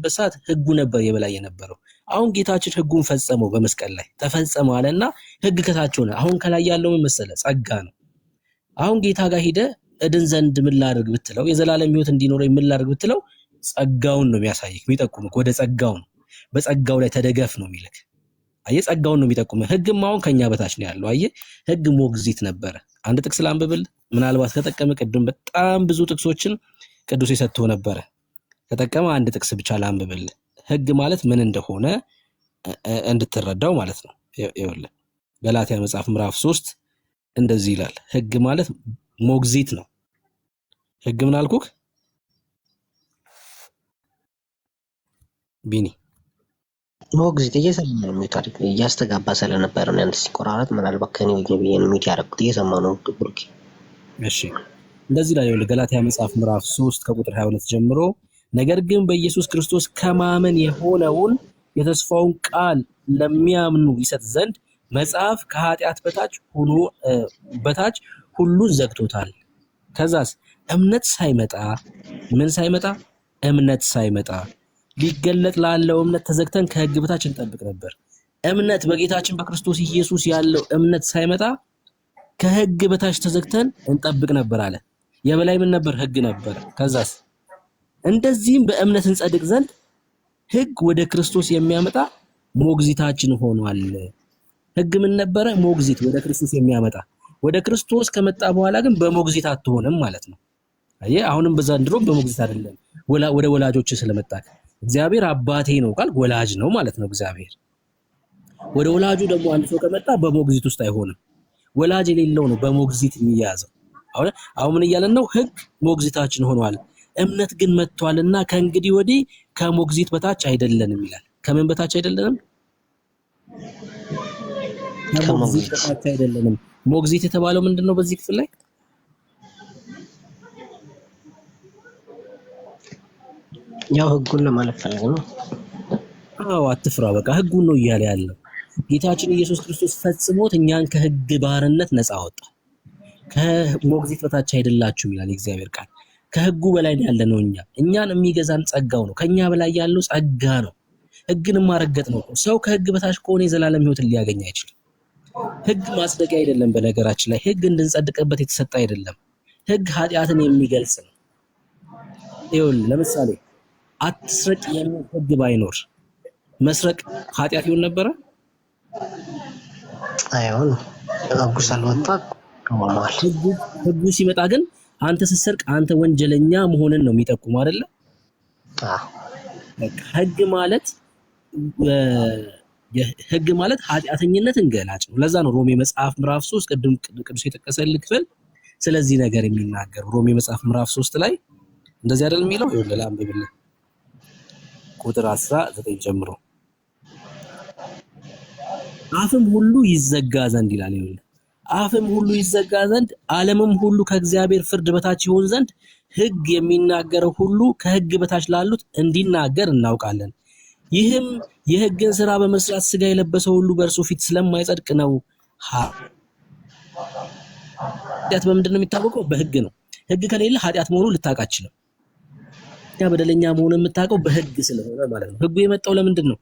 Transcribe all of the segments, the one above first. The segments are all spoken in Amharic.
በሰዓት ህጉ ነበር የበላይ የነበረው። አሁን ጌታችን ህጉን ፈጸመው በመስቀል ላይ ተፈጸመ አለና ህግ ከታች ሆነ። አሁን ከላይ ያለው ምን መሰለህ? ጸጋ ነው። አሁን ጌታ ጋር ሄደ እድን ዘንድ ምን ላድርግ ብትለው፣ የዘላለም ህይወት እንዲኖረኝ ምን ላድርግ ብትለው፣ ጸጋውን ነው የሚያሳይክ፣ የሚጠቁምክ ወደ ጸጋው ነው። በጸጋው ላይ ተደገፍ ነው የሚልክ። አየህ፣ ጸጋውን ነው የሚጠቁምህ። ህግም አሁን ከኛ በታች ነው ያለው። አየህ፣ ህግ ሞግዚት ነበረ። አንድ ጥቅስ ላንብብል ምናልባት ከጠቀመ። ቅድም በጣም ብዙ ጥቅሶችን ቅዱስ የሰጥቶ ነበረ። ከጠቀመ አንድ ጥቅስ ብቻ ላንብብል፣ ህግ ማለት ምን እንደሆነ እንድትረዳው ማለት ነው። ይኸውልህ ገላትያ መጽሐፍ ምዕራፍ 3 እንደዚህ ይላል። ህግ ማለት ሞግዚት ነው። ህግ ምን አልኩክ ቢኒ? ሞግዚት እየሰማሁ ነው። ታሪክ እያስተጋባ ስለነበረ ነው አንተ ሲቆራረጥ ምናልባት ከኔ ወገብ የሚት ያረኩት እየሰማሁ ነው ብሩክ። እሺ እንደዚህ ላይ ይኸውልህ ገላትያ መጽሐፍ ምዕራፍ 3 ከቁጥር 22 ጀምሮ ነገር ግን በኢየሱስ ክርስቶስ ከማመን የሆነውን የተስፋውን ቃል ለሚያምኑ ይሰጥ ዘንድ መጽሐፍ ከኃጢአት በታች ሁሉን ዘግቶታል። ከዛስ እምነት ሳይመጣ ምን ሳይመጣ? እምነት ሳይመጣ ሊገለጥ ላለው እምነት ተዘግተን ከህግ በታች እንጠብቅ ነበር። እምነት በጌታችን በክርስቶስ ኢየሱስ ያለው እምነት ሳይመጣ ከህግ በታች ተዘግተን እንጠብቅ ነበር አለ። የበላይ ምን ነበር? ህግ ነበር። ከዛስ እንደዚህም በእምነት እንጸድቅ ዘንድ ህግ ወደ ክርስቶስ የሚያመጣ ሞግዚታችን ሆኗል። ህግ ምን ነበረ? ሞግዚት፣ ወደ ክርስቶስ የሚያመጣ። ወደ ክርስቶስ ከመጣ በኋላ ግን በሞግዚት አትሆንም ማለት ነው። አየህ፣ አሁንም በዘንድሮ በሞግዚት አይደለም፣ ወደ ወላጆች ስለመጣ እግዚአብሔር አባቴ ነው ቃል ወላጅ ነው ማለት ነው እግዚአብሔር። ወደ ወላጁ ደግሞ አንድ ሰው ከመጣ በሞግዚት ውስጥ አይሆንም። ወላጅ የሌለው ነው በሞግዚት የሚያዘው። አሁን ምን እያለን ነው? ህግ ሞግዚታችን ሆኗል፣ እምነት ግን መጥቷልና ከእንግዲህ ወዲህ ከሞግዚት በታች አይደለንም ይላል። ከምን በታች አይደለንም? ከሞግዚት በታች አይደለንም። ሞግዚት የተባለው ምንድነው በዚህ ክፍል ላይ? ያው ህጉን ለማለት ፈልገው ነው። አዎ አትፍራ፣ በቃ ህጉን ነው እያለ ያለው። ጌታችን ኢየሱስ ክርስቶስ ፈጽሞት እኛን ከህግ ባርነት ነፃ አወጣ። ከሞግዚት በታች አይደላችሁም ይላል የእግዚአብሔር ቃል። ከህጉ በላይ ያለነው እኛን የሚገዛን ጸጋው ነው። ከኛ በላይ ያለው ጸጋ ነው። ህግን ማረገጥ ነው። ሰው ከህግ በታች ከሆነ የዘላለም ህይወትን ሊያገኝ አይችልም። ህግ ማጽደቂያ አይደለም። በነገራችን ላይ ህግ እንድንጸድቅበት የተሰጠ አይደለም። ህግ ኃጢአትን የሚገልጽ ነው። ይኸውልህ ለምሳሌ አትስረቅ የሚል ህግ ባይኖር መስረቅ ኃጢአት ይሆን ነበረ? አይሆን። ህጉ ሳልወጣ ከማማል ህጉ ሲመጣ ግን አንተ ስትሰርቅ አንተ ወንጀለኛ መሆንን ነው የሚጠቁመው አይደለ? ህግ ማለት ኃጢአተኝነትን ገላጭ ነው። ለዛ ነው ሮሜ መጽሐፍ ምዕራፍ 3 ቅዱስ የጠቀሰልህ ክፍል ስለዚህ ነገር የሚናገር። ሮሜ መጽሐፍ ምዕራፍ 3 ላይ እንደዚህ አይደል የሚለው? ይኸውልህ ላንብብልህ ቁጥር 19 ጀምሮ አፍም ሁሉ ይዘጋ ዘንድ ይላል። ይኸውልህ አፍም ሁሉ ይዘጋ ዘንድ ዓለምም ሁሉ ከእግዚአብሔር ፍርድ በታች ይሆን ዘንድ ህግ የሚናገረው ሁሉ ከህግ በታች ላሉት እንዲናገር እናውቃለን። ይህም የህግን ሥራ በመስራት ሥጋ የለበሰ ሁሉ በእርሱ ፊት ስለማይጸድቅ ነው። ኃጢአት በምንድን ነው የሚታወቀው? በህግ ነው። ህግ ከሌለ ኃጢአት መሆኑን ልታውቅ አትችልም። ያ በደለኛ መሆኑን የምታውቀው በህግ ስለሆነ ማለት ነው። ህጉ የመጣው ለምንድን ነው?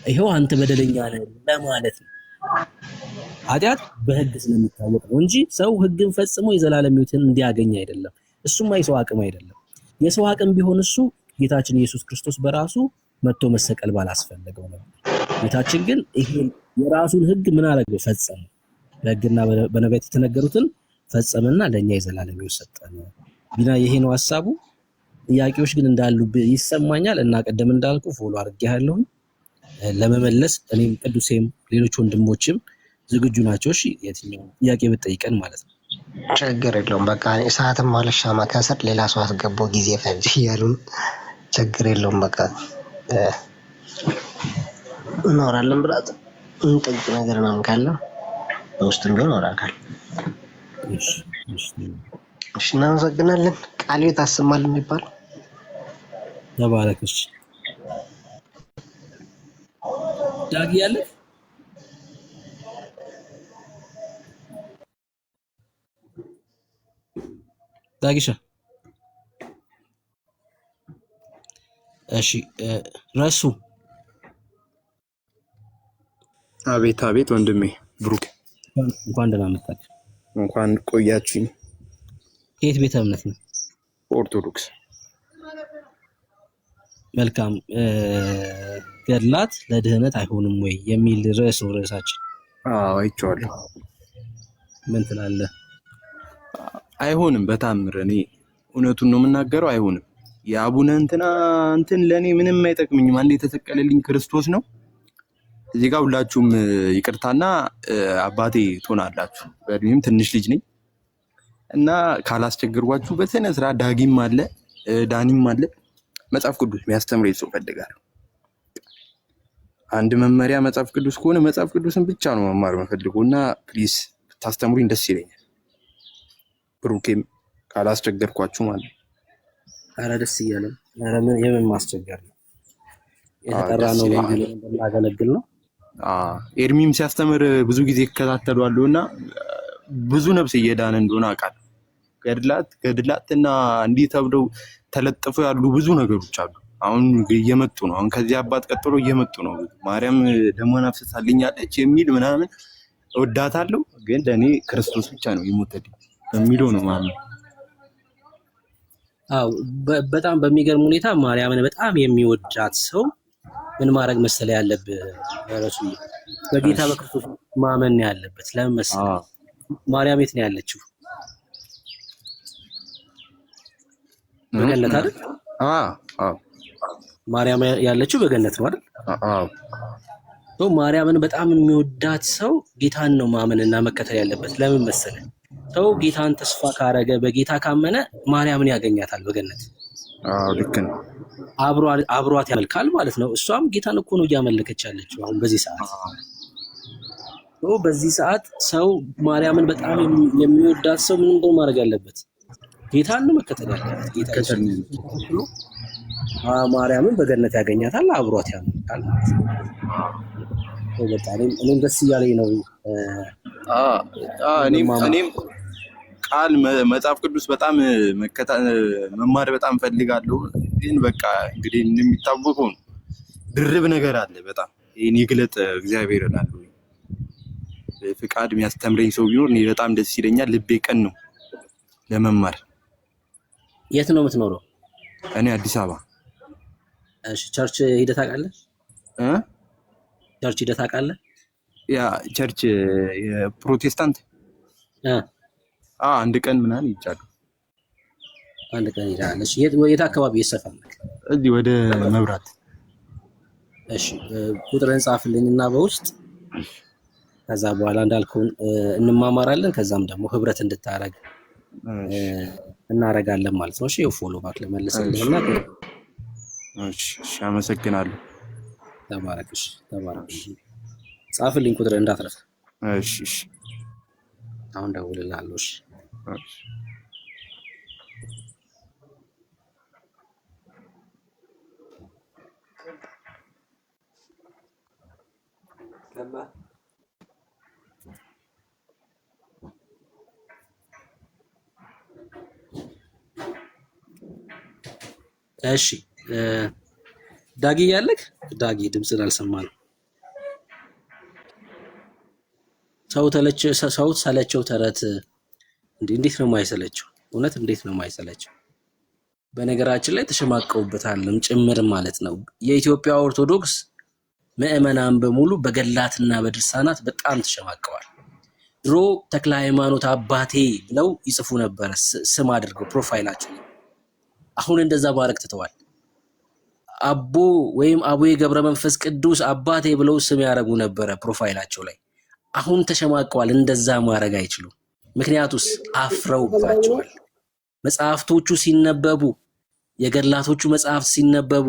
ይሄው አንተ በደለኛ ነህ ለማለት ነው። ኃጢአት በህግ ስለሚታወቅ ነው እንጂ ሰው ህግን ፈጽሞ የዘላለም ህይወትን እንዲያገኝ አይደለም። እሱም የሰው አቅም አይደለም። የሰው አቅም ቢሆን እሱ ጌታችን ኢየሱስ ክርስቶስ በራሱ መጥቶ መሰቀል ባላስፈለገው ነበር። ጌታችን ግን ይሄን የራሱን ህግ ምን አደረገው? ፈጸመ። በህግና በነቢያት የተነገሩትን ፈጸመና ለኛ የዘላለም ህይወት ሰጠን። ቢና ይሄ ነው ሐሳቡ። ጥያቄዎች ግን እንዳሉ ይሰማኛል እና ቀደም እንዳልኩ ፎሎ አድርጌያለሁ ለመመለስ። እኔም ቅዱሴም ሌሎች ወንድሞችም ዝግጁ ናቸው። እሺ የትኛው ጥያቄ ብትጠይቀን ማለት ነው። ችግር የለውም። በቃ ሰዓትም ማለት ሻማ ከሰር ሌላ ሰው አስገባው ጊዜ ፈጅ እያሉን ችግር የለውም። በቃ እናወራለን ብላት እንጠይቅ ነገር ምናምን ካለ በውስጥም ቢሆን አወራካል። እሺ እናመሰግናለን። ቃል ቤት አሰማልን የሚባል ተባረክሽ ዳጊ ያለ ዳጊሻ እሺ ረሱ አቤት አቤት ወንድሜ ብሩክ እንኳን ደህና መጣህ። እንኳን ቆያችሁኝ። ከየት ቤተ እምነት ነው? ኦርቶዶክስ። መልካም። ገድላት ለድህነት አይሆንም ወይ የሚል ርዕስ ነው ርዕሳችን። አይቼዋለሁ። ምን ትላለህ? አይሆንም በታምር እኔ እውነቱን ነው የምናገረው። አይሆንም። የአቡነ እንትን ለእኔ ምንም አይጠቅምኝም። አንድ የተሰቀለልኝ ክርስቶስ ነው። እዚህ ጋር ሁላችሁም ይቅርታና አባቴ ትሆናላችሁ። በእድሜም ትንሽ ልጅ ነኝ እና ካላስቸገርኳችሁ በስነ ስርዓት ዳጊም አለ ዳኒም አለ መጽሐፍ ቅዱስ የሚያስተምረኝ ሰው እፈልጋለሁ። አንድ መመሪያ መጽሐፍ ቅዱስ ከሆነ መጽሐፍ ቅዱስን ብቻ ነው መማር የምፈልገው እና ፕሊዝ ብታስተምሩኝ ደስ ይለኛል። ብሩኬም ካላስቸገርኳችሁ ማለት ነው። ኧረ ደስ እያለን። ኧረ ምን የምን ማስቸገር ነው? የተጠራ ነው እንደምናገለግል ነው። ኤርሚም ሲያስተምር ብዙ ጊዜ ይከታተሏለሁ እና ብዙ ነፍስ እየዳነ እንደሆነ አውቃለሁ። ገድላት እና እንዲህ ተብለው ተለጥፈው ያሉ ብዙ ነገሮች አሉ። አሁን እየመጡ ነው። አሁን ከዚህ አባት ቀጥሎ እየመጡ ነው። ማርያም ደሟን አፍስሳልኛለች የሚል ምናምን እወዳታለሁ፣ ግን ለእኔ ክርስቶስ ብቻ ነው የሞተልኝ የሚለው ነው ማለት። በጣም በሚገርም ሁኔታ ማርያምን በጣም የሚወዳት ሰው ምን ማድረግ መሰለህ ያለብህ? ረሱ በጌታ በክርስቶስ ማመን ነው ያለበት። ለምን መሰለህ? ማርያም የት ነው ያለችው? በገነት አይደል? ማርያም ያለችው በገነት ነው አይደል? ማርያምን በጣም የሚወዳት ሰው ጌታን ነው ማመንና መከተል ያለበት። ለምን መሰለህ? ሰው ጌታን ተስፋ ካረገ በጌታ ካመነ ማርያምን ያገኛታል በገነት። ልክ ነው። አብሯት ያመልካል ማለት ነው። እሷም ጌታን እኮ ነው እያመለከች ያለችው አሁን በዚህ ሰዓት። በዚህ ሰዓት ሰው ማርያምን በጣም የሚወዳት ሰው ምን እንደው ማድረግ ያለበት? ጌታን ነው መከተል ያለበት። ጌታ ማርያምን በገነት ያገኛታል፣ አብሯት ያመልካል ማለት ነው። እኔም ደስ እያለኝ ነው። እኔም ቃል መጽሐፍ ቅዱስ በጣም መማር በጣም ፈልጋለሁ። ግን በቃ እንግዲህ እንደሚታወቀው ነው ድርብ ነገር አለ። በጣም ይሄን ይግለጥ እግዚአብሔር እላለሁ። ፍቃድ የሚያስተምረኝ ሰው ቢኖር እኔ በጣም ደስ ይለኛል። ልቤ ቀን ነው ለመማር። የት ነው የምትኖረው? እኔ አዲስ አበባ። እሺ፣ ቸርች ሂደህ ታውቃለህ? ቸርች ሂደህ ታውቃለህ? ያ ቸርች የፕሮቴስታንት አንድ ቀን ምናምን ይቻላል። አንድ ቀን ይላል። እሺ፣ የት አካባቢ ይሰፋልክ? እዚህ ወደ መብራት። እሺ፣ ቁጥርን ጻፍልኝና በውስጥ ከዛ በኋላ እንዳልኩን እንማማራለን። ከዛም ደግሞ ህብረት እንድታረግ እናረጋለን ማለት ነው። እሺ፣ ፎሎ ባክ ለመለሰልኝና እሺ፣ አመሰግናለሁ። ተባረክሽ። ጻፍልኝ ቁጥር እንዳትረሳ። እሺ፣ አሁን ደውልልሃለሁ። እሺ እሺ ዳጊ ያለክ ዳጊ ድምፅን አልሰማንም። ሰው ሰለቸው ተረት እንዴት ነው የማይሰለቸው? እውነት እንዴት ነው የማይሰለቸው? በነገራችን ላይ ተሸማቀውበታልም ጭምር ማለት ነው። የኢትዮጵያ ኦርቶዶክስ ምዕመናን በሙሉ በገላትና በድርሳናት በጣም ተሸማቀዋል። ድሮ ተክለ ሃይማኖት አባቴ ብለው ይጽፉ ነበር ስም አድርገው ፕሮፋይላቸው። አሁን እንደዛ ማድረግ ትተዋል። አቦ ወይም አቡዬ ገብረ መንፈስ ቅዱስ አባቴ ብለው ስም ያደርጉ ነበረ ፕሮፋይላቸው ላይ። አሁን ተሸማቀዋል። እንደዛ ማድረግ አይችሉም። ምክንያቱስ አፍረውባቸዋል። መጽሐፍቶቹ ሲነበቡ፣ የገድላቶቹ መጽሐፍት ሲነበቡ፣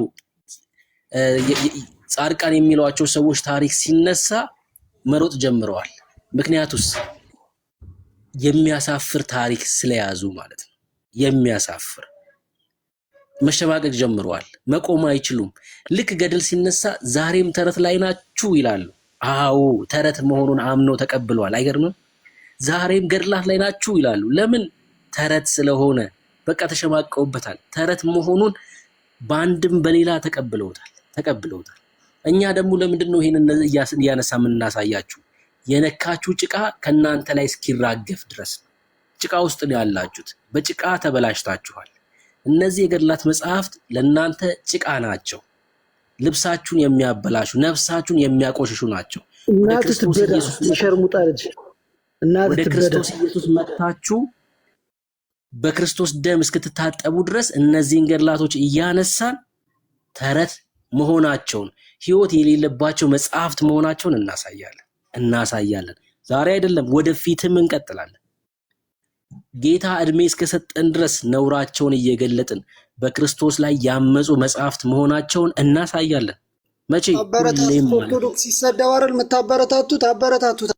ጻድቃን የሚሏቸው ሰዎች ታሪክ ሲነሳ መሮጥ ጀምረዋል። ምክንያቱስ የሚያሳፍር ታሪክ ስለያዙ ማለት ነው። የሚያሳፍር መሸማቀቅ ጀምረዋል። መቆም አይችሉም። ልክ ገድል ሲነሳ ዛሬም ተረት ላይ ናችሁ ይላሉ። አዎ ተረት መሆኑን አምነው ተቀብለዋል። አይገርምም? ዛሬም ገድላት ላይ ናችሁ ይላሉ። ለምን? ተረት ስለሆነ በቃ ተሸማቀውበታል። ተረት መሆኑን በአንድም በሌላ ተቀብለውታል። እኛ ደግሞ ለምንድን ነው ይሄንን እያነሳ የምናሳያችሁ? የነካችሁ ጭቃ ከእናንተ ላይ እስኪራገፍ ድረስ ጭቃ ውስጥ ነው ያላችሁት። በጭቃ ተበላሽታችኋል። እነዚህ የገድላት መጽሐፍት ለእናንተ ጭቃ ናቸው። ልብሳችሁን የሚያበላሹ፣ ነፍሳችሁን የሚያቆሽሹ ናቸው። ወደ ክርስቶስ ኢየሱስ መጥታችሁ በክርስቶስ ደም እስክትታጠቡ ድረስ እነዚህን ገድላቶች እያነሳን ተረት መሆናቸውን፣ ሕይወት የሌለባቸው መጽሐፍት መሆናቸውን እናሳያለን። ዛሬ አይደለም፣ ወደፊትም እንቀጥላለን። ጌታ እድሜ እስከሰጠን ድረስ ነውራቸውን እየገለጥን በክርስቶስ ላይ ያመፁ መጽሐፍት መሆናቸውን እናሳያለን። መቼ? ሁሌም ኦርቶዶክስ ሲሰደው አይደል የምታበረታቱት? አበረታቱት።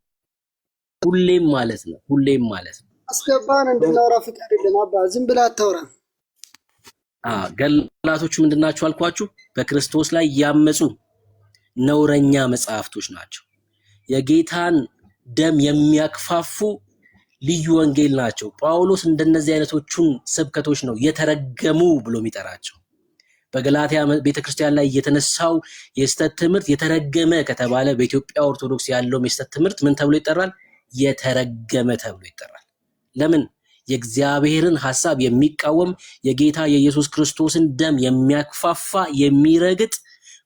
ሁሌም ማለት ነው። አስገባን እንድናወራ ፍቀድልን። አባ ዝም ብለህ አታውራ። ገድላቶቹ ምንድናቸው አልኳችሁ? በክርስቶስ ላይ ያመፁ ነውረኛ መጽሐፍቶች ናቸው። የጌታን ደም የሚያክፋፉ ልዩ ወንጌል ናቸው። ጳውሎስ እንደነዚህ አይነቶቹን ስብከቶች ነው የተረገሙ ብሎ የሚጠራቸው። በገላትያ ቤተክርስቲያን ላይ የተነሳው የስተት ትምህርት የተረገመ ከተባለ በኢትዮጵያ ኦርቶዶክስ ያለው የስተት ትምህርት ምን ተብሎ ይጠራል? የተረገመ ተብሎ ይጠራል። ለምን? የእግዚአብሔርን ሐሳብ የሚቃወም የጌታ የኢየሱስ ክርስቶስን ደም የሚያክፋፋ የሚረግጥ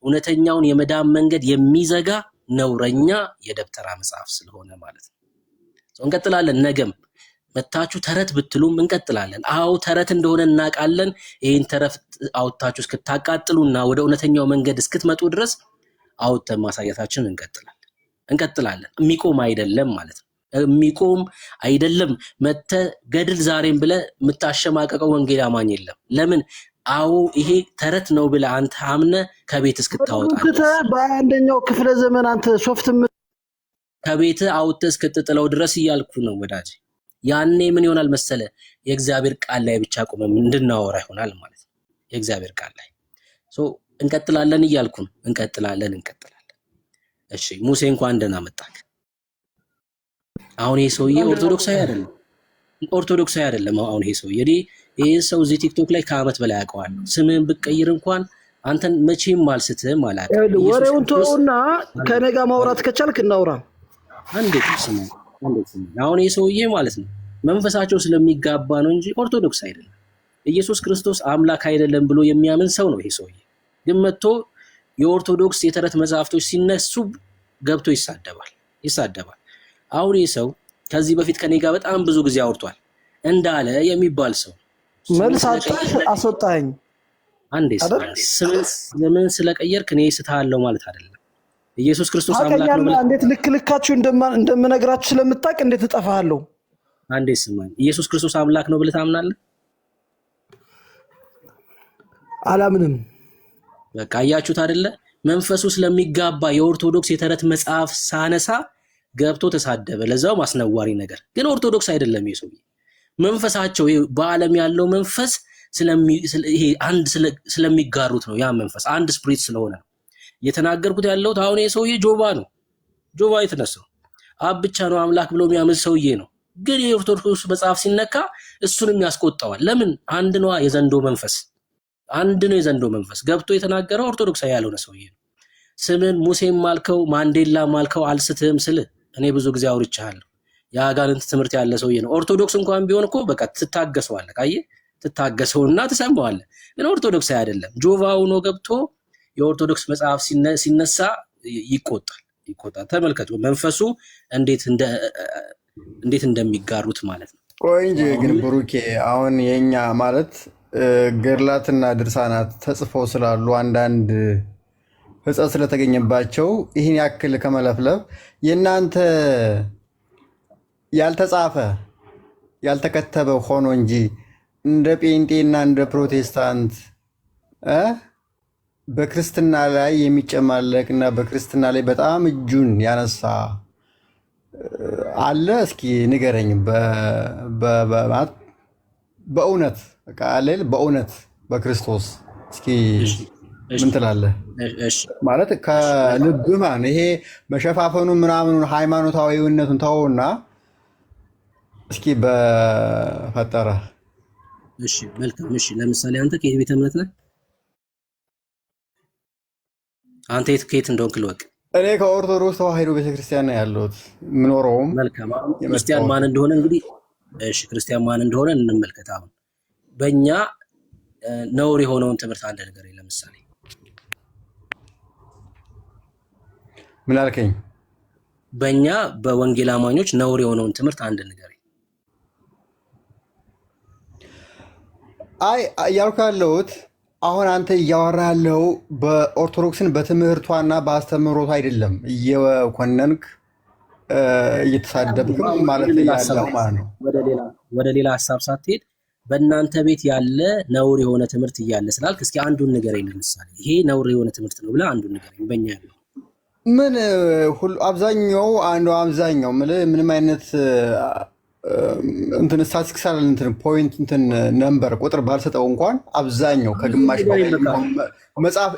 እውነተኛውን የመዳን መንገድ የሚዘጋ ነውረኛ የደብተራ መጽሐፍ ስለሆነ ማለት ነው። እንቀጥላለን። ነገም መታችሁ ተረት ብትሉም እንቀጥላለን። አዎ ተረት እንደሆነ እናውቃለን። ይህን ተረት አውጥታችሁ እስክታቃጥሉና ወደ እውነተኛው መንገድ እስክትመጡ ድረስ አውጥተን ማሳየታችን እንቀጥላለን። የሚቆም አይደለም ማለት ነው። የሚቆም አይደለም። መተ ገድል ዛሬም ብለ የምታሸማቀቀው ወንጌል አማኝ የለም። ለምን? አዎ ይሄ ተረት ነው ብለ አንተ አምነ ከቤት እስክታወጣ በአንደኛው ክፍለ ዘመን አንተ ሶፍት ከቤት አውጥተህ እስክትጥለው ድረስ እያልኩ ነው ወዳጅ። ያኔ ምን ይሆናል መሰለ? የእግዚአብሔር ቃል ላይ ብቻ ቆመን እንድናወራ ይሆናል ማለት ነው። የእግዚአብሔር ቃል ላይ እንቀጥላለን እያልኩ ነው። እንቀጥላለን። እሺ ሙሴ እንኳን ደህና መጣክ። አሁን ይሄ ሰውዬ ኦርቶዶክሳዊ አይደለም። አሁን ይሄ ሰውዬ ይሄ ሰው እዚህ ቲክቶክ ላይ ከዓመት በላይ አውቀዋለሁ። ስምህን ብትቀይር እንኳን አንተን መቼም አልስትህም አላውቅም። ወሬውን ተውና ከኔ ጋር ማውራት ከቻልክ እናውራ። አንዴት ስሙ። አሁን ይሄ ሰውዬ ማለት ነው መንፈሳቸው ስለሚጋባ ነው እንጂ ኦርቶዶክስ አይደለም። ኢየሱስ ክርስቶስ አምላክ አይደለም ብሎ የሚያምን ሰው ነው ይሄ ሰውዬ። ግን መጥቶ የኦርቶዶክስ የተረት መጽሐፍቶች ሲነሱ ገብቶ ይሳደባል። አሁን ይሄ ሰው ከዚህ በፊት ከኔ ጋር በጣም ብዙ ጊዜ አውርቷል። እንዳለ የሚባል ሰው መልሳችሁ አስወጣኝ። አንዴ ለምን ስለቀየርክ እኔ ስታለው ማለት አይደለም። ኢየሱስ ክርስቶስ አምላክ ነው ማለት እንዴት ልክልካችሁ እንደምነግራችሁ ስለምታውቅ እንዴት እጠፋለሁ? አንዴ ስማኝ። ኢየሱስ ክርስቶስ አምላክ ነው ብለህ ታምናለህ? አላምንም። በቃ አያችሁት አይደለ? መንፈሱ ስለሚጋባ የኦርቶዶክስ የተረት መጽሐፍ ሳነሳ ገብቶ ተሳደበ። ለዛው ማስነዋሪ ነገር። ግን ኦርቶዶክስ አይደለም ይሄ ሰው። መንፈሳቸው በዓለም ያለው መንፈስ ይሄ አንድ ስለሚጋሩት ነው። ያ መንፈስ አንድ ስፒሪት ስለሆነ ነው እየተናገርኩት ያለሁት። አሁን ይሄ ሰውዬ ጆባ የተነሳው አብ ብቻ ነው አምላክ ብሎ የሚያምን ሰውዬ ነው። ግን የኦርቶዶክስ መጽሐፍ ሲነካ እሱንም ያስቆጣዋል። ለምን? አንድ ነው የዘንዶ መንፈስ ገብቶ የተናገረው ኦርቶዶክሳዊ ያልሆነ ሰውዬ ነው። ስምን ሙሴም ማልከው ማንዴላ ማልከው አልስትህም ስል እኔ ብዙ ጊዜ አውርቻለሁ። የአጋንንት ትምህርት ያለ ሰውዬ ነው። ኦርቶዶክስ እንኳን ቢሆን እኮ በቃ ትታገሰዋለህ። አየህ፣ ትታገሰውና ትሰማዋለህ። ግን ኦርቶዶክሳዊ አይደለም። ጆቫ ሆኖ ገብቶ የኦርቶዶክስ መጽሐፍ ሲነሳ ይቆጣል። ተመልከቱ መንፈሱ እንዴት እንደሚጋሩት ማለት ነው። ቆይ እንጂ ግን ብሩኬ አሁን የኛ ማለት ገድላትና ድርሳናት ተጽፈው ስላሉ አንዳንድ ሕጸት ስለተገኘባቸው ይህን ያክል ከመለፍለፍ የእናንተ ያልተጻፈ ያልተከተበ ሆኖ እንጂ እንደ ጴንጤና እንደ ፕሮቴስታንት በክርስትና ላይ የሚጨማለቅ እና በክርስትና ላይ በጣም እጁን ያነሳ አለ? እስኪ ንገረኝ። በእውነት በእውነት በክርስቶስ እስኪ ምን ትላለህ? ማለት ከልብህ ይሄ መሸፋፈኑ ምናምኑን ሃይማኖታዊነቱን ተወውና እስኪ በፈጠረ። እሺ መልካም። እሺ ለምሳሌ አንተ ከየት ቤተ እምነት ነህ? አንተ የት ከየት እንደሆንክ ልወቅ። እኔ ከኦርቶዶክስ ተዋሕዶ ቤተክርስቲያን ነው ያለሁት የምኖረውም መልካም። ክርስቲያን የመጣሁት። ማን እንደሆነ እንግዲህ እሺ፣ ክርስቲያን ማን እንደሆነ እንመልከት። አሁን በእኛ ነውር የሆነውን ትምህርት አንድ ነገር ለምሳሌ ምን አልከኝ? በእኛ በወንጌል አማኞች ነውር የሆነውን ትምህርት አንድ ነገር አይ እያልኩ ያለሁት አሁን አንተ እያወራ ያለው በኦርቶዶክስን በትምህርቷና በአስተምህሮቷ አይደለም፣ እየኮነንክ እየተሳደብክም ማለት ያለው ማለት ነው። ወደ ሌላ ሀሳብ ሳትሄድ በእናንተ ቤት ያለ ነውር የሆነ ትምህርት እያለ ስላልክ እስኪ አንዱን ንገረኝ። ለምሳሌ ይሄ ነውር የሆነ ትምህርት ነው ብለህ አንዱን ንገረኝ። በእኛ ያለው ምን ሁሉ አብዛኛው ምንም አይነት እንትን ስታቲስቲክስ አለ እንትን ፖይንት እንትን ነምበር ቁጥር ባልሰጠው እንኳን አብዛኛው ከግማሽ መጽሐፍ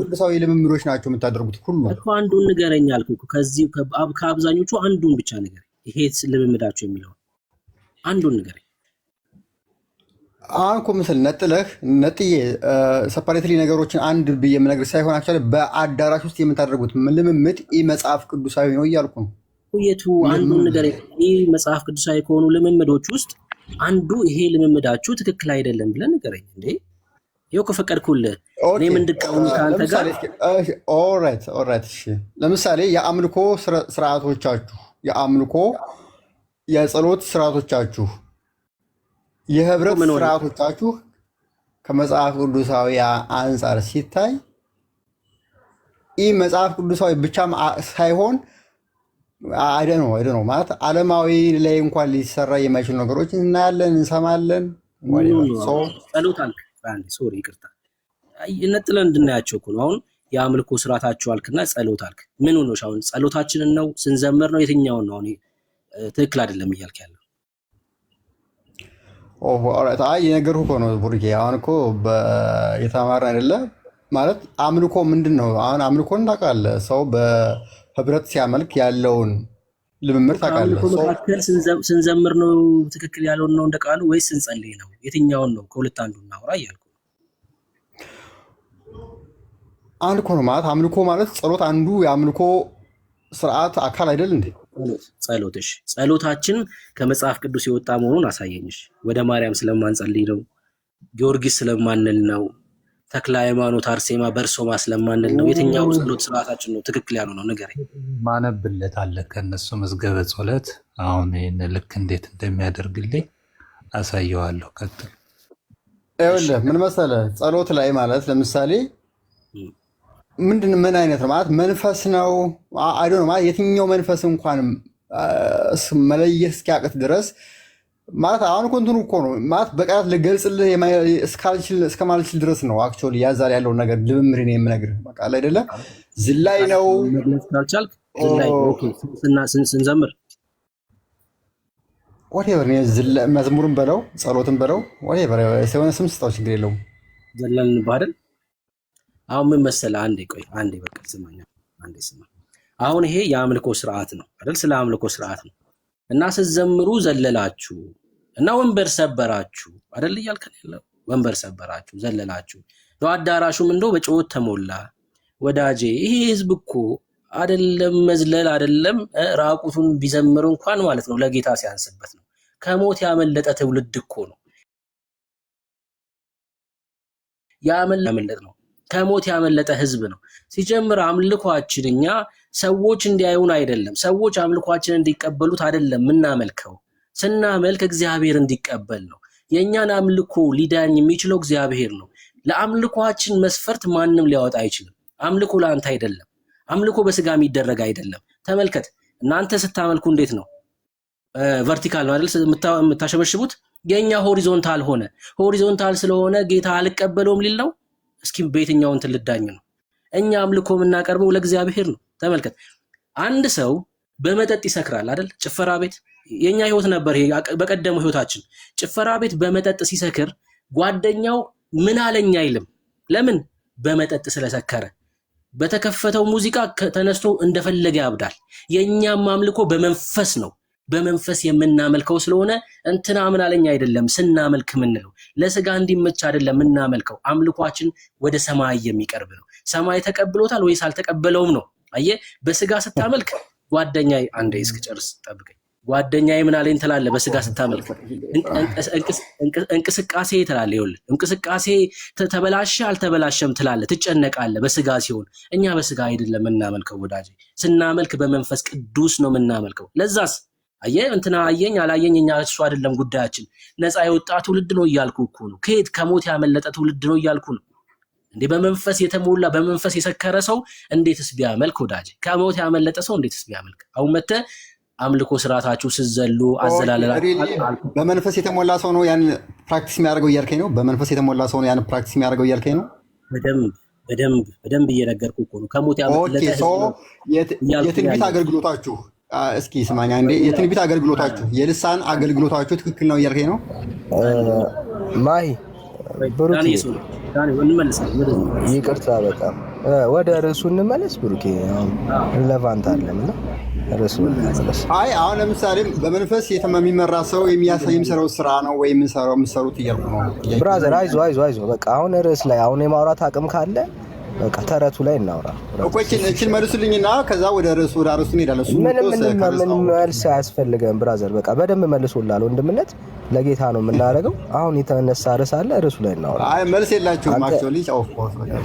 ቅዱሳዊ ልምምዶች ናቸው የምታደርጉት ሁሉ እኮ። አንዱን ንገረኝ አልኩህ። ከዚህ ከአብዛኞቹ አንዱን ብቻ ንገረኝ። ይሄ ልምምዳቸው የሚለው አንዱን ንገረኝ። አሁን እኮ ምስል ነጥዬ ሰፓሬትሊ ነገሮችን አንድ ብዬ የምነግር ሳይሆን አክቹዋሊ በአዳራሽ ውስጥ የምታደርጉት ልምምድ መጽሐፍ ቅዱሳዊ ነው እያልኩ ነው። የቱ አንዱን ንገረኝ። ይህ መጽሐፍ ቅዱሳዊ ከሆኑ ልምምዶች ውስጥ አንዱ ይሄ ልምምዳችሁ ትክክል አይደለም ብለህ ንገረኝ። እንዴ ይኸው ከፈቀድኩልህ እኔም እንድቃወም ከአንተ ጋር። ኦልራይት እሺ። ለምሳሌ የአምልኮ ስርዓቶቻችሁ፣ የጸሎት ስርዓቶቻችሁ፣ የህብረት ስርዓቶቻችሁ ከመጽሐፍ ቅዱሳዊ አንጻር ሲታይ ይህ መጽሐፍ ቅዱሳዊ ብቻም ሳይሆን አይደነው ማለት ዓለማዊ ላይ እንኳን ሊሰራ የማይችሉ ነገሮች እናያለን፣ እንሰማለን። ጸሎት አልክ፣ ሶሪ ይቅርታ፣ ነጥለን እንድናያቸው እኮ ነው። አሁን የአምልኮ ስርዓታችሁ አልክና ጸሎት አልክ። ምን ነው አሁን ጸሎታችንን ነው ስንዘምር ነው የትኛውን ነው? አሁን ትክክል አይደለም እያልክ ያለው? ኦልራይት አይ የነገርኩህ እኮ ነው ቡርጌ። አሁን እኮ የተማርን አይደለ ማለት አምልኮ ምንድን ነው? አሁን አምልኮን ታውቃለህ። ሰው በህብረት ሲያመልክ ያለውን ልምምድ ታውቃለህ። ስንዘምር ነው ትክክል ያለውን ነው እንደቃሉ ወይስ ስንጸልይ ነው? የትኛውን ነው? ከሁለት አንዱ እናውራ እያልኩ። አንድ እኮ ነው ማለት አምልኮ ማለት ጸሎት አንዱ የአምልኮ ስርዓት አካል አይደል እንዴ? ጸሎትሽ ጸሎታችን ከመጽሐፍ ቅዱስ የወጣ መሆኑን አሳየኝሽ። ወደ ማርያም ስለማንጸልይ ነው፣ ጊዮርጊስ ስለማንል ነው፣ ተክለ ሃይማኖት አርሴማ በርሶማ ስለማንል ነው። የትኛው ጸሎት ስርዓታችን ነው ትክክል ያልሆነው? ንገረኝ። ማነብለት አለ ከነሱ መዝገበ ጸሎት። አሁን ይሄን ልክ እንዴት እንደሚያደርግልኝ አሳየዋለሁ። ቀጥል። ይኸውልህ ምን መሰለህ ጸሎት ላይ ማለት ለምሳሌ ምን አይነት ነው ማለት መንፈስ ነው አይደል? ማለት የትኛው መንፈስ እንኳን መለየት እስኪያቅት ድረስ ማለት አሁን እኮ እንትኑ እኮ ነው ማለት በቃላት ልገልጽልህ እስከማልችል ድረስ ነው። አክቹዋሊ ያዛል ያለውን ነገር ልምምድ ነው የምነግርህ። በቃ አይደለ ዝላይ ነው ካልቻልክ ዝላይ። ኦኬ ስንዘምር whatever መዝሙርን በለው ጸሎትን በለው whatever የሆነ ስም ስጣው ችግር የለውም። ዘላልን ባደል አሁን ምን መሰለህ፣ አንዴ በቃ ስማኝ፣ አንዴ ስማ። አሁን ይሄ የአምልኮ ስርዓት ነው አይደል? ስለ አምልኮ ስርዓት ነው እና ስትዘምሩ ዘለላችሁ እና ወንበር ሰበራችሁ አይደል እያልከን ያለው? ወንበር ሰበራችሁ፣ ዘለላችሁ፣ አዳራሹም እንደው በጩኸት ተሞላ። ወዳጄ ይሄ ህዝብ እኮ አይደለም መዝለል አይደለም ራቁቱን ቢዘምር እንኳን ማለት ነው ለጌታ ሲያንስበት ነው። ከሞት ያመለጠ ትውልድ እኮ ነው ያመለጠ ነው። ከሞት ያመለጠ ህዝብ ነው። ሲጀምር አምልኳችን እኛ ሰዎች እንዲያዩን አይደለም፣ ሰዎች አምልኳችን እንዲቀበሉት አይደለም ምናመልከው። ስናመልክ እግዚአብሔር እንዲቀበል ነው። የኛን አምልኮ ሊዳኝ የሚችለው እግዚአብሔር ነው። ለአምልኳችን መስፈርት ማንም ሊያወጣ አይችልም። አምልኮ ለአንተ አይደለም። አምልኮ በስጋ የሚደረግ አይደለም። ተመልከት፣ እናንተ ስታመልኩ እንዴት ነው? ቨርቲካል ነው አይደል የምታሸበሽቡት? የኛ ሆሪዞንታል ሆነ። ሆሪዞንታል ስለሆነ ጌታ አልቀበለውም ሊል ነው። እስኪ በየትኛው እንትን ልዳኝ ነው? እኛ አምልኮ የምናቀርበው ለእግዚአብሔር ነው። ተመልከት፣ አንድ ሰው በመጠጥ ይሰክራል አይደል? ጭፈራ ቤት የኛ ህይወት ነበር ይሄ በቀደመው ህይወታችን። ጭፈራ ቤት በመጠጥ ሲሰክር ጓደኛው ምን አለኝ አይልም። ለምን? በመጠጥ ስለሰከረ። በተከፈተው ሙዚቃ ተነስቶ እንደፈለገ ያብዳል። የኛም አምልኮ በመንፈስ ነው። በመንፈስ የምናመልከው ስለሆነ እንትና ምን አለኝ አይደለም ስናመልክ ምንለው ለስጋ እንዲመች አይደለም የምናመልከው። አምልኳችን ወደ ሰማይ የሚቀርብ ነው። ሰማይ ተቀብሎታል ወይስ አልተቀበለውም ነው። አየህ በስጋ ስታመልክ ጓደኛዬ አንዴ እስክጨርስ ጠብቀኝ። ጓደኛዬ ምን አለኝ ትላለህ በስጋ ስታመልክ። እንቅስቃሴ ትላለህ። ይኸውልህ እንቅስቃሴ ተበላሸ አልተበላሸም ትላለህ፣ ትጨነቃለህ በስጋ ሲሆን። እኛ በስጋ አይደለም የምናመልከው ወዳጄ። ስናመልክ በመንፈስ ቅዱስ ነው የምናመልከው። ለዛስ አየህ እንትና አየኝ አላየኝ እኛ እሱ አይደለም ጉዳያችን። ነፃ የወጣ ትውልድ ነው እያልኩ እኮ ነው። ከየት ከሞት ያመለጠ ትውልድ ነው እያልኩ ነው። እንዴ በመንፈስ የተሞላ በመንፈስ የሰከረ ሰው እንዴትስ ቢያመልክ ወዳጄ? ከሞት ያመለጠ ሰው እንዴትስ ቢያመልክ? አሁን መተህ አምልኮ ስርዓታችሁ ስዘሉ አዘላለላ በመንፈስ የተሞላ ሰው ነው ያን ፕራክቲስ የሚያደርገው እያልከኝ ነው? በመንፈስ የተሞላ ሰው ነው ያን ፕራክቲስ የሚያደርገው እያልከኝ ነው? በደንብ እየነገርኩህ እኮ ነው። ከሞት ያመለጠ የትንቢት አገልግሎታችሁ እስኪ ስማኛ እንዴ፣ የትንቢት አገልግሎታችሁ የልሳን አገልግሎታችሁ ትክክል ነው እያልከኝ ነው? ማይ ብሩኬ ይቅርታ፣ በጣም ወደ ርዕሱ እንመለስ። ብሩኬ ሪሌቫንት አለምና ርዕሱ እንመለስ። አይ አሁን ለምሳሌ በመንፈስ የሚመራ ሰው የሚሰራው ስራ ነው ወይ የምሰሩት እያልኩ ነው። ብራዘር አይዞ በቃ አሁን ርዕስ ላይ አሁን የማውራት አቅም ካለ በቃ ተረቱ ላይ እናውራ። እችን መልሱልኝና ከዛ ወደ ርዕሱ እንሄዳለን። ምንም መልስ አያስፈልገም ብራዘር። በቃ በደንብ መልሶላል። ወንድምነት ለጌታ ነው የምናደርገው። አሁን የተነሳ ርዕስ አለ፣ ርዕሱ ላይ እናውራ። አይ መልስ የላችሁም አክቹዋሊ ጫው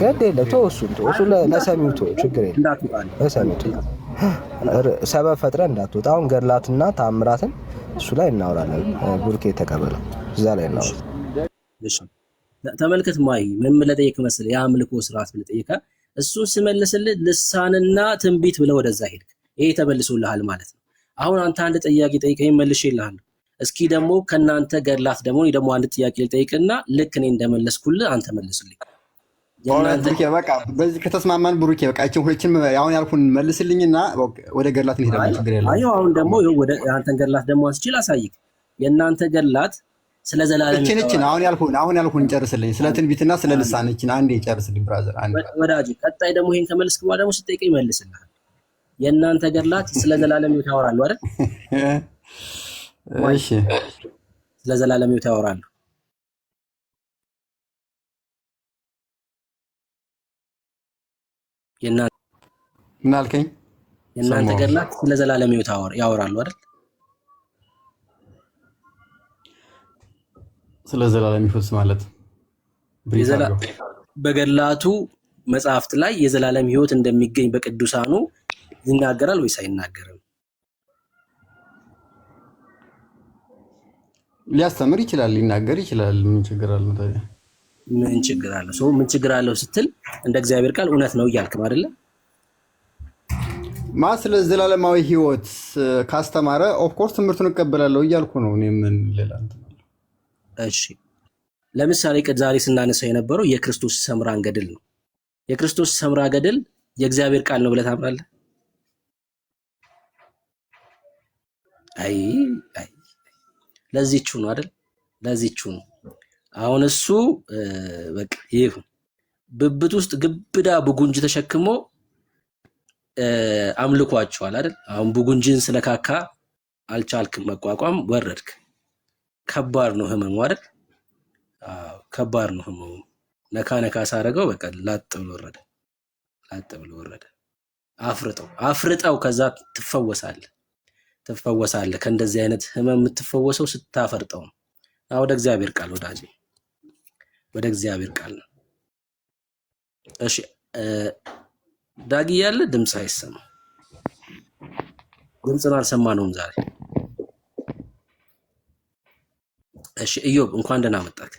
ገድ የለ እሱ ለሰሚው ችግር የለም። ለሰሚው ሰበብ ፈጥረን እንዳትወጣ። አሁን ገድላትና ተአምራትን እሱ ላይ እናውራለን። ቡርኬ ተቀበለው፣ እዛ ላይ እናውራ። ተመልከት ማይ ምን ለጠየቅ መስል የአምልኮ ስርዓት ብለህ ጠየቀህ። እሱን ስመልስልህ ልሳንና ትንቢት ብለህ ወደዛ ሄድክ። ይሄ ተመልሶልሃል ማለት ነው። አሁን አንተ አንድ ጥያቄ ጠይቀኝ መልሼልሃለሁ። እስኪ ደግሞ ከናንተ ገድላት ደግሞ አንድ ጥያቄ ልጠይቅና ልክ እኔ እንደመለስኩልህ አንተ መልስልኝ። ብሩኬ በቃ በዚህ ከተስማማን ብሩኬ በቃ እቺን ሁለችን አሁን ያልኩን መልስልኝና ወደ ገድላት እንሄዳለን። ችግር የለም። አይ አሁን ደግሞ ወደ አንተን ገድላት ደግሞ አንስቼ ላሳይክ። የእናንተ ገድላት ስለ ዘላለም እቺን አሁን ያልኩን ጨርስልኝ። ስለ ትንቢትና ስለ ልሳን እቺን አንዴ ጨርስልኝ ብራዘር። አንዴ ወዳጅ ቀጣይ ደግሞ ይሄን ከመልስክ በኋላ ደግሞ ስትጠይቀኝ መልስልሃል። የእናንተ ገድላት ስለ ዘላለም ሕይወት ያወራሉ አይደል? እሺ ስለ ዘላለም ሕይወት ያወራሉ። ምን አልከኝ? የእናንተ ገድላት ስለ ዘላለም ሕይወት ያወራሉ አይደል? ስለ ዘላለም ሕይወት ማለት በገድላቱ መጽሐፍት ላይ የዘላለም ሕይወት እንደሚገኝ በቅዱሳኑ ይናገራል ወይስ አይናገርም? ሊያስተምር ይችላል፣ ሊናገር ይችላል። ምን ችግር አለው ታዲያ? ምን ችግር አለው? ሰው ምን ችግር አለው ስትል እንደ እግዚአብሔር ቃል እውነት ነው እያልክ ነው አይደለ? ስለ ዘላለማዊ ሕይወት ካስተማረ ኦፍ ኮርስ ትምህርቱን እቀበላለሁ እያልኩ ነው። እኔ ምን ሌላ እሺ ለምሳሌ ዛሬ ስናነሳ የነበረው የክርስቶስ ሰምራን ገድል ነው። የክርስቶስ ሰምራ ገድል የእግዚአብሔር ቃል ነው ብለህ ታምናለህ? አይ ለዚህቹ ነው አይደል? ለዚህቹ ነው። አሁን እሱ በቃ ይሁን ብብት ውስጥ ግብዳ ቡጉንጅ ተሸክሞ አምልኳቸዋል አይደል? አሁን ቡጉንጅን ስለካካ አልቻልክም መቋቋም፣ ወረድክ። ከባድ ነው ህመሙ አይደል? ከባድ ነው ህመሙ። ነካ ሳረገው በቃ ላጥ ብሎ ወረደ። አፍርጠው ከዛ ትፈወሳለህ። ከእንደዚህ አይነት ህመም የምትፈወሰው ስታፈርጠው ነው። ወደ እግዚአብሔር ቃል ወዳጄ፣ ወደ እግዚአብሔር ቃል ነው። እሺ ዳጊ ያለ ድምጽ አይሰማ፣ ድምጽን አልሰማነውም ዛሬ። እሺ ኢዮብ እንኳን ደህና መጣክ።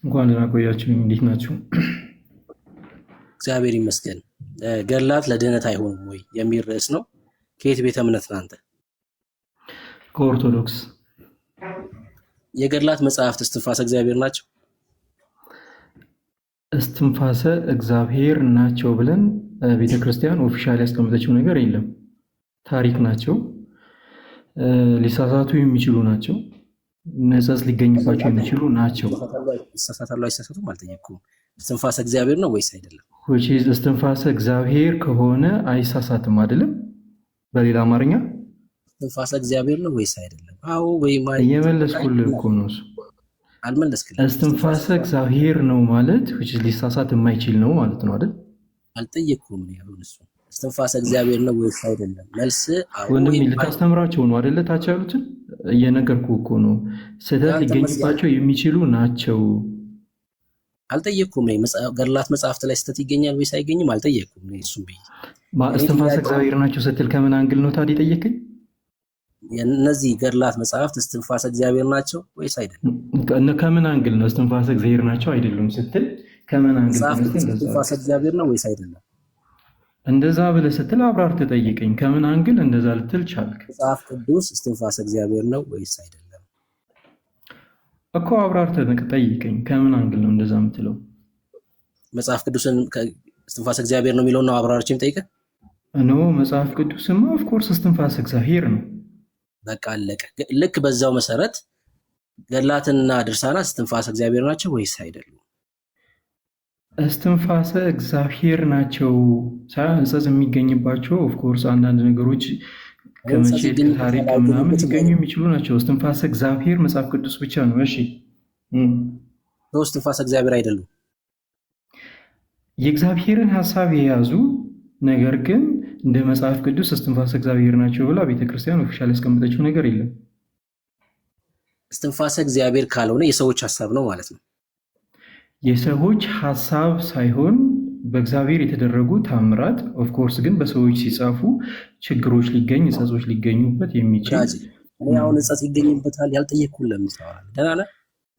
እንኳን ደህና ቆያችሁ። እንዴት ናችሁ? እግዚአብሔር ይመስገን። ገድላት ለድህነት አይሆኑም ወይ የሚል ርዕስ ነው። ከየት ቤተ እምነት ነህ አንተ? ከኦርቶዶክስ። የገድላት መጽሐፍት እስትንፋሰ እግዚአብሔር ናቸው? እስትንፋሰ እግዚአብሔር ናቸው ብለን ቤተክርስቲያን ኦፊሻሊ ያስቀመጠችው ነገር የለም። ታሪክ ናቸው፣ ሊሳሳቱ የሚችሉ ናቸው፣ ነጸጽ ሊገኝባቸው የሚችሉ ናቸው። ይሳሳታሉ አይሳሳቱም አልጠየቅኩም። እስትንፋሰ እግዚአብሔር ነው ወይስ አይደለም? እስትንፋሰ እግዚአብሔር ከሆነ አይሳሳትም አይደለም? በሌላ አማርኛ እስትንፋሰ እግዚአብሔር ነው ወይስ አይደለም? አዎ ወይም እየመለስኩልህ እኮ ነው። እሱ አልመለስክልኝም። እስትንፋሰ እግዚአብሔር ነው ማለት ሊሳሳት የማይችል ነው ማለት ነው አይደል? አልጠየቅኩም ነው ያሉን። እሱ እስትንፋሰ እግዚአብሔር ነው ወይስ አይደለም? መልስ አዎ ወንድሜ ወይም ልታስተምራቸው ነው አይደለ? ታች ያሉትን እየነገርኩህ እኮ ነው። ስህተት ሊገኝባቸው የሚችሉ ናቸው። አልጠየቅኩም ነው። ገድላት መጽሐፍት ላይ ስህተት ይገኛል ወይስ አይገኝም? አልጠየቅኩም ነው። እሱም ብዬ እስትንፋሰ እግዚአብሔር ናቸው ስትል ከምን አንግል ነው ታዲያ ጠየቀኝ? እነዚህ ገድላት መጽሐፍት እስትንፋሰ እግዚአብሔር ናቸው ወይስ አይደለም? ከምን አንግል ነው እስትንፋሰ እግዚአብሔር ናቸው አይደሉም ስትል ከምን አንግል ነው? እስትንፋሰ እግዚአብሔር ነው ወይስ አይደለም? እንደዛ ብለህ ስትል አብራርተህ ጠይቀኝ። ከምን አንግል እንደዛ ልትል ቻልክ? መጽሐፍ ቅዱስ እስትንፋሰ እግዚአብሔር ነው ወይስ አይደለም እኮ አብራርተህ ጠይቀኝ። ከምን አንግል ነው እንደዛ የምትለው? መጽሐፍ ቅዱስን እስትንፋሰ እግዚአብሔር ነው የሚለውን ነው አብራርቼ የምጠይቀህ? ኖ መጽሐፍ ቅዱስማ ኦፍኮርስ እስትንፋሰ እግዚአብሔር ነው። በቃ አለቀ። ልክ በዛው መሰረት ገድላትና ድርሳናት እስትንፋሰ እግዚአብሔር ናቸው ወይስ አይደሉም? እስትንፋሰ እግዚአብሔር ናቸው ሳይሆን ሕጸጽ የሚገኝባቸው ኦፍኮርስ አንዳንድ ነገሮች ከመቼት ከታሪክ ከምናምን ሊገኙ የሚችሉ ናቸው። እስትንፋሰ እግዚአብሔር መጽሐፍ ቅዱስ ብቻ ነው። እሺ እስትንፋሰ እግዚአብሔር አይደሉም። የእግዚአብሔርን ሀሳብ የያዙ ነገር ግን እንደ መጽሐፍ ቅዱስ እስትንፋሰ እግዚአብሔር ናቸው ብላ ቤተክርስቲያን ኦፊሻል ያስቀመጠችው ነገር የለም። እስትንፋሰ እግዚአብሔር ካልሆነ የሰዎች ሀሳብ ነው ማለት ነው። የሰዎች ሀሳብ ሳይሆን በእግዚአብሔር የተደረጉ ታምራት ኦፍኮርስ ግን በሰዎች ሲጻፉ ችግሮች ሊገኝ እጸጾች ሊገኙበት የሚችል እኔ አሁን እጸጽ ይገኝበታል ያልጠየቅኩን ለምን ታወራለህ? ደህና ነህ?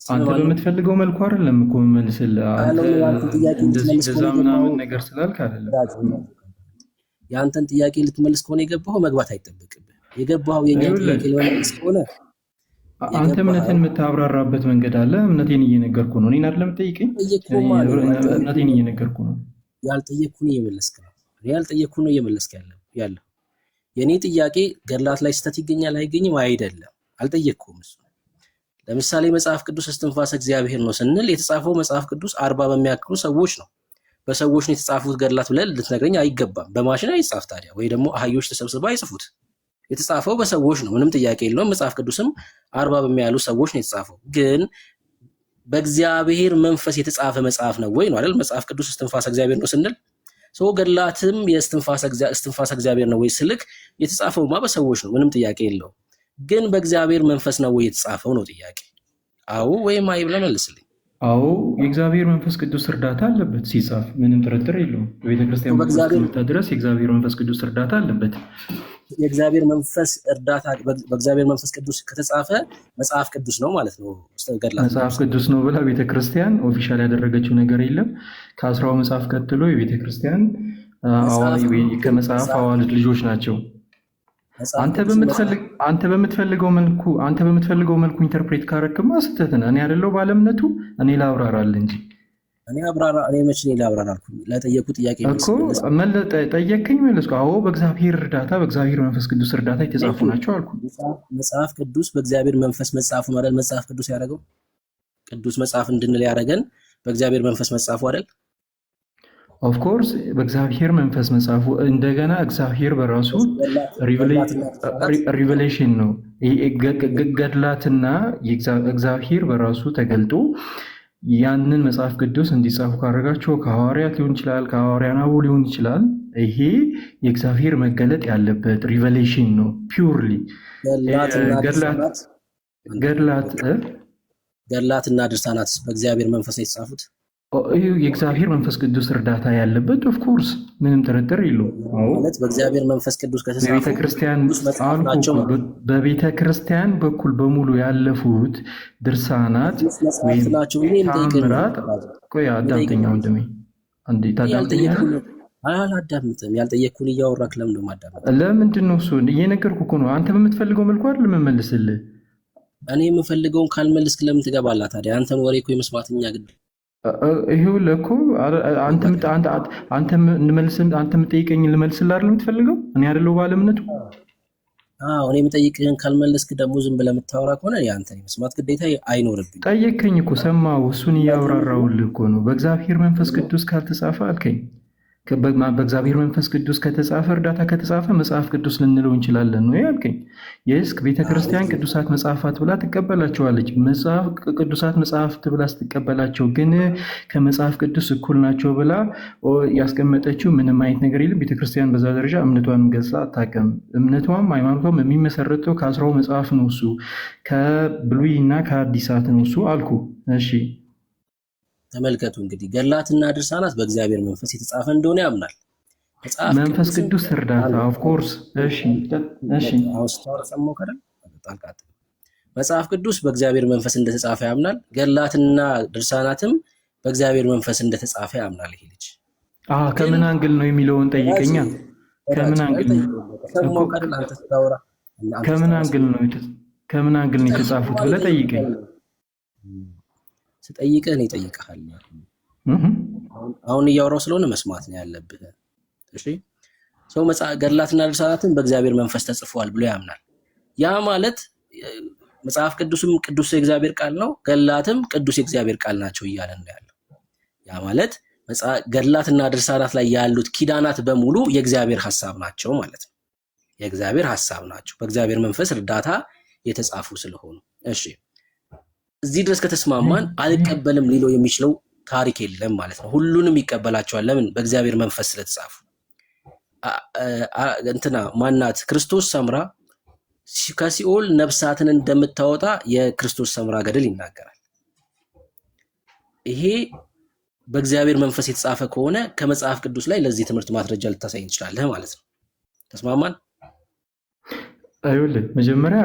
አንተ በምትፈልገው መልኩ አይደለም እኮ መልስልህ። እንደዛ ምናምን ነገር ስላልክ አይደለም። የአንተን ጥያቄ ልትመልስ ከሆነ የገባኸው መግባት አይጠበቅብህ። የገባኸው የእኛን ጥያቄ ለመመለስ ከሆነ አንተ እምነትን የምታብራራበት መንገድ አለ። እምነቴን እየነገርኩ ነው። እኔን አይደለም ጠይቀኝ። እምነቴን እየነገርኩ ነው። ያልጠየቅኩን እየመለስክ ነው። እኔ ያልጠየቅኩን ነው እየመለስክ ያለው። የእኔ ጥያቄ ገድላት ላይ ስህተት ይገኛል አይገኝም አይደለም። አልጠየቅኩም እሱ። ለምሳሌ መጽሐፍ ቅዱስ እስትንፋሰ እግዚአብሔር ነው ስንል የተጻፈው መጽሐፍ ቅዱስ 40 በሚያክሉ ሰዎች ነው። በሰዎች ነው የተጻፉት ገድላት ብለህ ልትነግረኝ አይገባም። በማሽን አይጻፍ ታዲያ፣ ወይ ደግሞ አህዮች ተሰብስበው አይጽፉት። የተጻፈው በሰዎች ነው፣ ምንም ጥያቄ የለውም። መጽሐፍ ቅዱስም 40 በሚያሉ ሰዎች ነው የተጻፈው። ግን በእግዚአብሔር መንፈስ የተጻፈ መጽሐፍ ነው ወይ ነው አይደል? መጽሐፍ ቅዱስ እስትንፋሰ እግዚአብሔር ነው ስንል ገድላትም የእስትንፋሰ እግዚአብሔር ነው ወይ ስልክ የተጻፈውማ በሰዎች ነው፣ ምንም ጥያቄ የለውም። ግን በእግዚአብሔር መንፈስ ነው ወይ የተጻፈው ነው ጥያቄ። አዎ ወይም አይ ብለህ መልስልኝ። አዎ የእግዚአብሔር መንፈስ ቅዱስ እርዳታ አለበት ሲጻፍ፣ ምንም ጥርጥር የለውም። በቤተክርስቲያን ድረስ የእግዚአብሔር መንፈስ ቅዱስ እርዳታ አለበት። የእግዚአብሔር መንፈስ እርዳታ በእግዚአብሔር መንፈስ ቅዱስ ከተጻፈ መጽሐፍ ቅዱስ ነው ማለት ነው። መጽሐፍ ቅዱስ ነው ብላ ቤተክርስቲያን ኦፊሻል ያደረገችው ነገር የለም። ከ10ው መጽሐፍ ቀጥሎ የቤተክርስቲያን ከመጽሐፍ አዋልድ ልጆች ናቸው። አንተ በምትፈልገው መልኩ ኢንተርፕሬት ካረክማ ስህተት ነው። እኔ አይደለሁ ባለእምነቱ፣ እኔ ላብራራል እንጂ እኔ መች ላብራራ አልኩኝ? ለጠየቁ ጥያቄ እኮ ጠየቀኝ መለስኩ። አዎ በእግዚአብሔር እርዳታ በእግዚአብሔር መንፈስ ቅዱስ እርዳታ የተጻፉ ናቸው አልኩ። መጽሐፍ ቅዱስ በእግዚአብሔር መንፈስ መጻፉ አይደል? መጽሐፍ ቅዱስ ያደረገው ቅዱስ መጽሐፍ እንድንል ያደረገን በእግዚአብሔር መንፈስ መጻፉ አይደል? ኦፍኮርስ በእግዚአብሔር መንፈስ መጻፉ። እንደገና እግዚአብሔር በራሱ ሪቨሌሽን ነው። ገድላትና እግዚአብሔር በራሱ ተገልጦ ያንን መጽሐፍ ቅዱስ እንዲጻፉ ካደረጋቸው ከሐዋርያት ሊሆን ይችላል፣ ከሐዋርያን አበው ሊሆን ይችላል። ይሄ የእግዚአብሔር መገለጥ ያለበት ሪቨሌሽን ነው። ፒውርሊ ገድላትና ድርሳናት በእግዚአብሔር መንፈስ ነው የተጻፉት። የእግዚአብሔር መንፈስ ቅዱስ እርዳታ ያለበት ኦፍኮርስ ምንም ጥርጥር የለውም። ማለት በእግዚአብሔር መንፈስ ቅዱስ ከተጻፉ በቤተ ክርስቲያን በኩል በሙሉ ያለፉት ድርሳናት ወይም ታምራት። ቆይ አዳምጠኛ ወንድሜ፣ አላዳምጥም። ያልጠየቅኩህን እያወራክ ለምን ነው የማዳምጥ? ለምንድን ነው እሱ? እየነገርኩህ እኮ ነው። አንተ በምትፈልገው መልኩ አይደል የምመልስልህ። እኔ የምፈልገውን ካልመልስክ ለምን ትገባለህ ታዲያ? አንተን ወሬ እኮ የመስማትኛ ግድ ይኸውልህ እኮ አንተ የምጠይቀኝ ልመልስልህ አይደል የምትፈልገው? እኔ አይደለሁ ባለእምነቱ። እኔ የምጠይቅህን ካልመለስክ ደግሞ ዝም ብለህ የምታወራ ከሆነ አንተን የመስማት ግዴታ አይኖርብኝ። ጠየከኝ እኮ ሰማሁ። እሱን እያብራራሁልህ እኮ ነው። በእግዚአብሔር መንፈስ ቅዱስ ካልተጻፈ አልከኝ። በእግዚአብሔር መንፈስ ቅዱስ ከተጻፈ እርዳታ ከተጻፈ መጽሐፍ ቅዱስ ልንለው እንችላለን ነው ያልከኝ። የስክ ቤተክርስቲያን ቅዱሳት መጽሐፋት ብላ ትቀበላቸዋለች። መጽሐፍ ቅዱሳት መጽሐፍት ብላ ስትቀበላቸው ግን ከመጽሐፍ ቅዱስ እኩል ናቸው ብላ ያስቀመጠችው ምንም አይነት ነገር የለም። ቤተክርስቲያን በዛ ደረጃ እምነቷን ገጽ አታውቅም። እምነቷም ሃይማኖቷም የሚመሰረተው ከ10ው መጽሐፍ ነው እሱ ከብሉይ እና ከአዲሳት ነው እሱ አልኩ። እሺ ተመልከቱ እንግዲህ ገድላትና ድርሳናት በእግዚአብሔር መንፈስ የተጻፈ እንደሆነ ያምናል መንፈስ ቅዱስ እርዳታ ኦፍ ኮርስ። እሺ አውስታር ሰማው ከደል ጣልቃት መጽሐፍ ቅዱስ በእግዚአብሔር መንፈስ እንደተጻፈ ያምናል። ገድላትና ድርሳናትም በእግዚአብሔር መንፈስ እንደተጻፈ ያምናል። ይሄ ልጅ ከምን አንግል ነው የሚለውን ጠይቀኛ። ከምን አንግል ሰማው ከደል አንተ ስታወራ ከምን አንግል ነው የተጻፉት ብለህ ጠይቀኝ። ስጠይቅህ እኔ እጠይቅሃለሁ። አሁን እያወራሁ ስለሆነ መስማት ነው ያለብህ። እሺ ሰው ገድላትና ድርሳናትን በእግዚአብሔር መንፈስ ተጽፏል ብሎ ያምናል። ያ ማለት መጽሐፍ ቅዱስም ቅዱስ የእግዚአብሔር ቃል ነው፣ ገድላትም ቅዱስ የእግዚአብሔር ቃል ናቸው እያለ ነው ያለው። ያ ማለት ገድላትና ድርሳናት ላይ ያሉት ኪዳናት በሙሉ የእግዚአብሔር ሐሳብ ናቸው ማለት ነው። የእግዚአብሔር ሐሳብ ናቸው በእግዚአብሔር መንፈስ እርዳታ የተጻፉ ስለሆኑ። እሺ እዚህ ድረስ ከተስማማን አልቀበልም ሊለው የሚችለው ታሪክ የለም ማለት ነው። ሁሉንም ይቀበላቸዋል። ለምን? በእግዚአብሔር መንፈስ ስለተጻፉ። እንትና ማናት ክርስቶስ ሰምራ ከሲኦል ነፍሳትን እንደምታወጣ የክርስቶስ ሰምራ ገድል ይናገራል። ይሄ በእግዚአብሔር መንፈስ የተጻፈ ከሆነ ከመጽሐፍ ቅዱስ ላይ ለዚህ ትምህርት ማስረጃ ልታሳይ እንችላለን ማለት ነው። ተስማማን? አይወልድ መጀመሪያ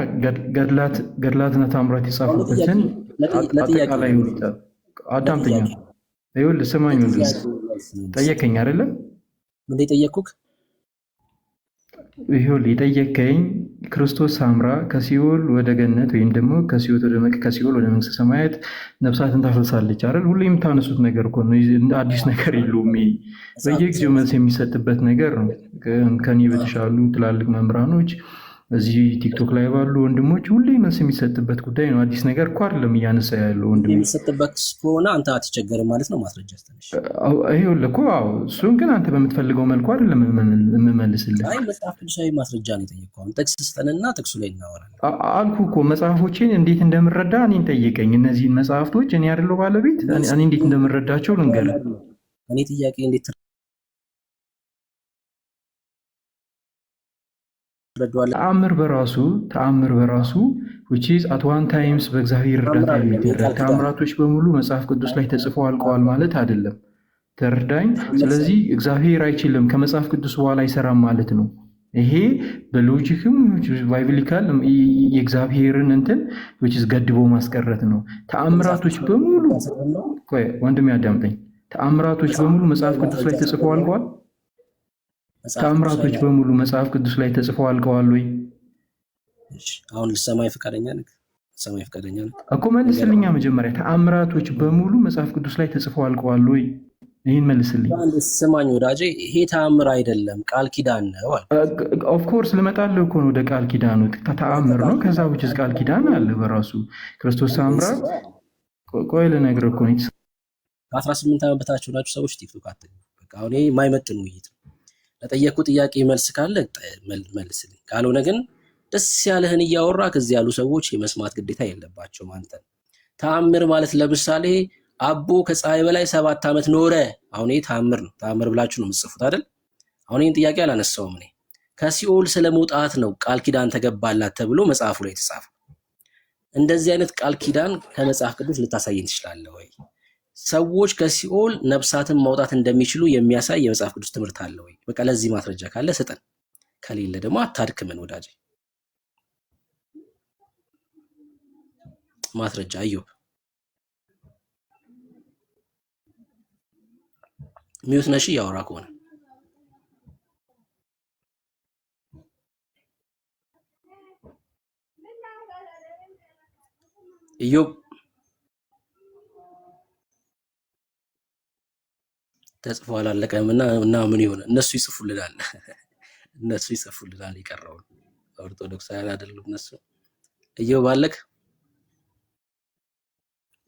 ገድላትና ተአምራት የጻፉበትን አጠቃላይ ሁኔታ አዳምጠኛ። አይወልድ ስማኝ፣ ጠየቀኝ አይደለ? ምን ጠየቅኩክ? ይኸውልህ የጠየቀኝ ክርስቶስ ሰምራ ከሲኦል ወደ ገነት ወይም ደግሞ ከሲኦል ወደ መንግስተ ሰማያት ነፍሳትን ታፈልሳለች አይደል? ሁሌ የምታነሱት ነገር እኮ ነው። አዲስ ነገር የለውም። በየጊዜው መልስ የሚሰጥበት ነገር ነው። ከኔ በተሻሉ ትላልቅ መምህራኖች እዚህ ቲክቶክ ላይ ባሉ ወንድሞች ሁሌ መልስ የሚሰጥበት ጉዳይ ነው። አዲስ ነገር እኮ አይደለም እያነሳ ያለው ወንድም። የሚሰጥበት ከሆነ አንተ አትቸገርም ማለት ነው። ማስረጃ አስተነሽ። ይኸውልህ እኮ እሱን ግን አንተ በምትፈልገው መልኩ አይደለም የምመልስልህ። አይ መጽሐፍ ቅዱሳዊ ማስረጃ ነው የጠየቀው። አሁን ጥቅስ ስጠንና ጥቅሱ ላይ እናወራለን አልኩህ እኮ። መጽሐፎችን እንዴት እንደምረዳ እኔን ጠይቀኝ። እነዚህን መጽሐፍቶች እኔ አይደለሁ ባለቤት፣ እኔ እንዴት እንደምረዳቸው ልንገርህ። እኔ ጥያቄ እንዴት ተአምር በራሱ which is at one times በእግዚአብሔር እርዳታ የሚደረግ ተአምራቶች በሙሉ መጽሐፍ ቅዱስ ላይ ተጽፈው አልቀዋል ማለት አይደለም። ተረዳኝ። ስለዚህ እግዚአብሔር አይችልም ከመጽሐፍ ቅዱስ በኋላ አይሰራም ማለት ነው። ይሄ በሎጂክም ባይብሊካል የእግዚአብሔርን እንትን which is ገድቦ ማስቀረት ነው። ተአምራቶች በሙሉ ወንድም ያዳምጠኝ። ተአምራቶች በሙሉ መጽሐፍ ቅዱስ ላይ ተጽፈው አልቀዋል። ተአምራቶች በሙሉ መጽሐፍ ቅዱስ ላይ ተጽፈው አልቀዋል ወይ? አሁን ልሰማኝ ፈቃደኛ ነህ? ልሰማኝ ፈቃደኛ ነህ እኮ መልስልኛ። መጀመሪያ ተአምራቶች በሙሉ መጽሐፍ ቅዱስ ላይ ተጽፈው አልቀዋል ወይ? ይሄን መልስልኝ። ስማኝ ወዳጄ፣ ይሄ ተአምር አይደለም ቃል ኪዳን ነው አልኩ። ኦፍ ኮርስ ልመጣልህ እኮ ነው ወደ ቃል ኪዳኑ። ተአምር ነው፣ ከዛ ውጭ ቃል ኪዳን አለ በራሱ ክርስቶስ ሰምራ። ቆይ ልነግርህ እኮ ነው። 18 ዓመት በታች ናችሁ ሰዎች ቲክቶክ አትገቡ። በቃ አሁን ይሄ የማይመጥን ውይይት ነው። ለጠየቁ ጥያቄ መልስ ካለ መልስልኝ፣ ካልሆነ ግን ደስ ያለህን እያወራ ከዚህ ያሉ ሰዎች የመስማት ግዴታ የለባቸውም አንተን። ተአምር ማለት ለምሳሌ አቦ ከፀሐይ በላይ 7 ዓመት ኖረ። አሁን ይሄ ተአምር ነው። ተአምር ብላችሁ ነው የምትጽፉት አይደል? አሁን ይሄን ጥያቄ አላነሳውም እኔ። ከሲኦል ስለመውጣት ነው ቃል ኪዳን ተገባላት ተብሎ መጽሐፉ ላይ የተጻፈ። እንደዚህ አይነት ቃል ኪዳን ከመጽሐፍ ቅዱስ ልታሳየን ትችላለህ ወይ? ሰዎች ከሲኦል ነፍሳትን ማውጣት እንደሚችሉ የሚያሳይ የመጽሐፍ ቅዱስ ትምህርት አለ ወይ? በቃ ለዚህ ማስረጃ ካለ ስጠን፣ ከሌለ ደግሞ አታድክመን ወዳጅ። ማስረጃ አዩብ ሚውት ነሽ ያወራ ከሆነ ኢዮብ ተጽፎ አላለቀም እና ምን ይሆነ? እነሱ ይጽፉልናል የቀረውን። ኦርቶዶክሳውያን አይደሉም እነሱ። ኢዮብ አለክ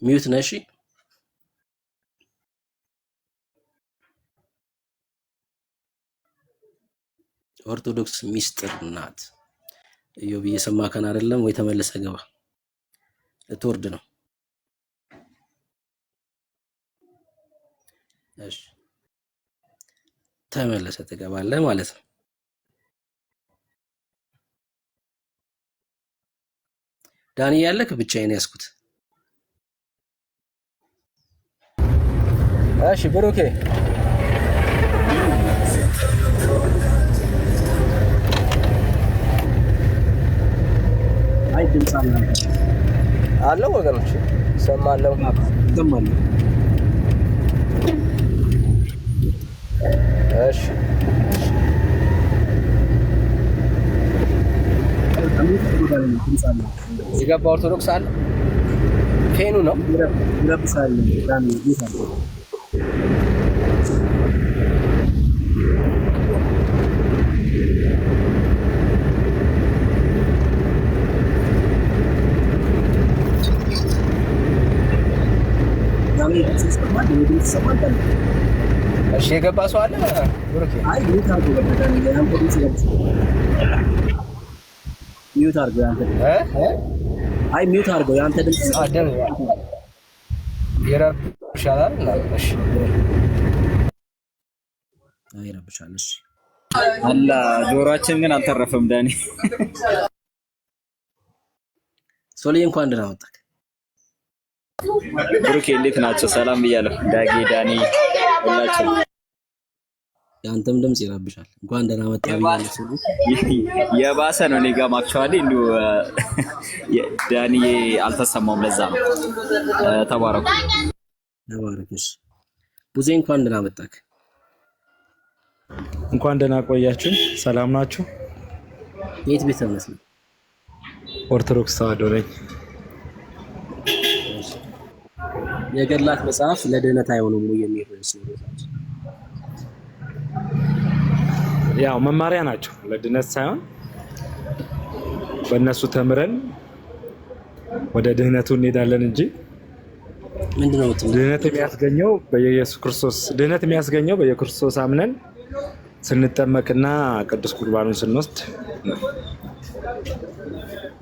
ሚውት ነሽ። ኦርቶዶክስ ሚስጥር ናት። ኢዮብ እየሰማከን አይደለም ወይ? ተመለሰ ገባ። ልትወርድ ነው። እሺ ተመለሰ ትገባለህ ማለት ነው። ዳኒ ያለክ ብቻዬን ያስኩት። እሺ ብሩኬ አይ ድምጽ አለው ወገኖች ሰማለው ሰማለሁ። እሺ የገባ ኦርቶዶክስ አለ ፌኑ ነው ይረብሳል። ዳኒ ይታል እሺ የገባ ሰው አለ ብሩኬ? አይ ሚውት አድርጎ በዳኒ ያንተ ድምጽ ይረብሻል። ሚውት አድርጎ ያንተ አይ ሚውት አድርጎ ያንተ ድምጽ አደን ይረብሻል። እሺ አይ ይረብሻል። እሺ አላ ጆሮአችን ግን አልተረፈም። ዳኒ ሶሊ እንኳን ደህና መጣህ። ብሩኬ እንዴት ናቸው? ሰላም ብያለሁ። ዳጊ ዳኒ ሁላችሁ። ያንተም ድምጽ ይረብሻል። እንኳን ደህና መጣህ ብያለሁ። ሶሊ የባሰ ነው። እኔ ጋርም አክቹዋሊ እንዲሁ ዳኒ አልተሰማውም። ለዛ ነው። ተባረኩ። ተባረክሽ። ቡዜ እንኳን ደህና መጣህ። እንኳን ደህና ቆያችሁ። ሰላም ናችሁ? የት ቤተ እምነት ነው? ኦርቶዶክስ ተዋሕዶ ነኝ። የገድላት መጽሐፍ ለድህነት አይሆኑም ወይ የሚል ርዕስ ነው። ያው መማሪያ ናቸው፣ ለድህነት ሳይሆን በእነሱ ተምረን ወደ ድህነቱ እንሄዳለን እንጂ ምንድነው ድህነት የሚያስገኘው በኢየሱስ ክርስቶስ አምነን ስንጠመቅና ቅዱስ ቁርባኑን ስንወስድ ነው።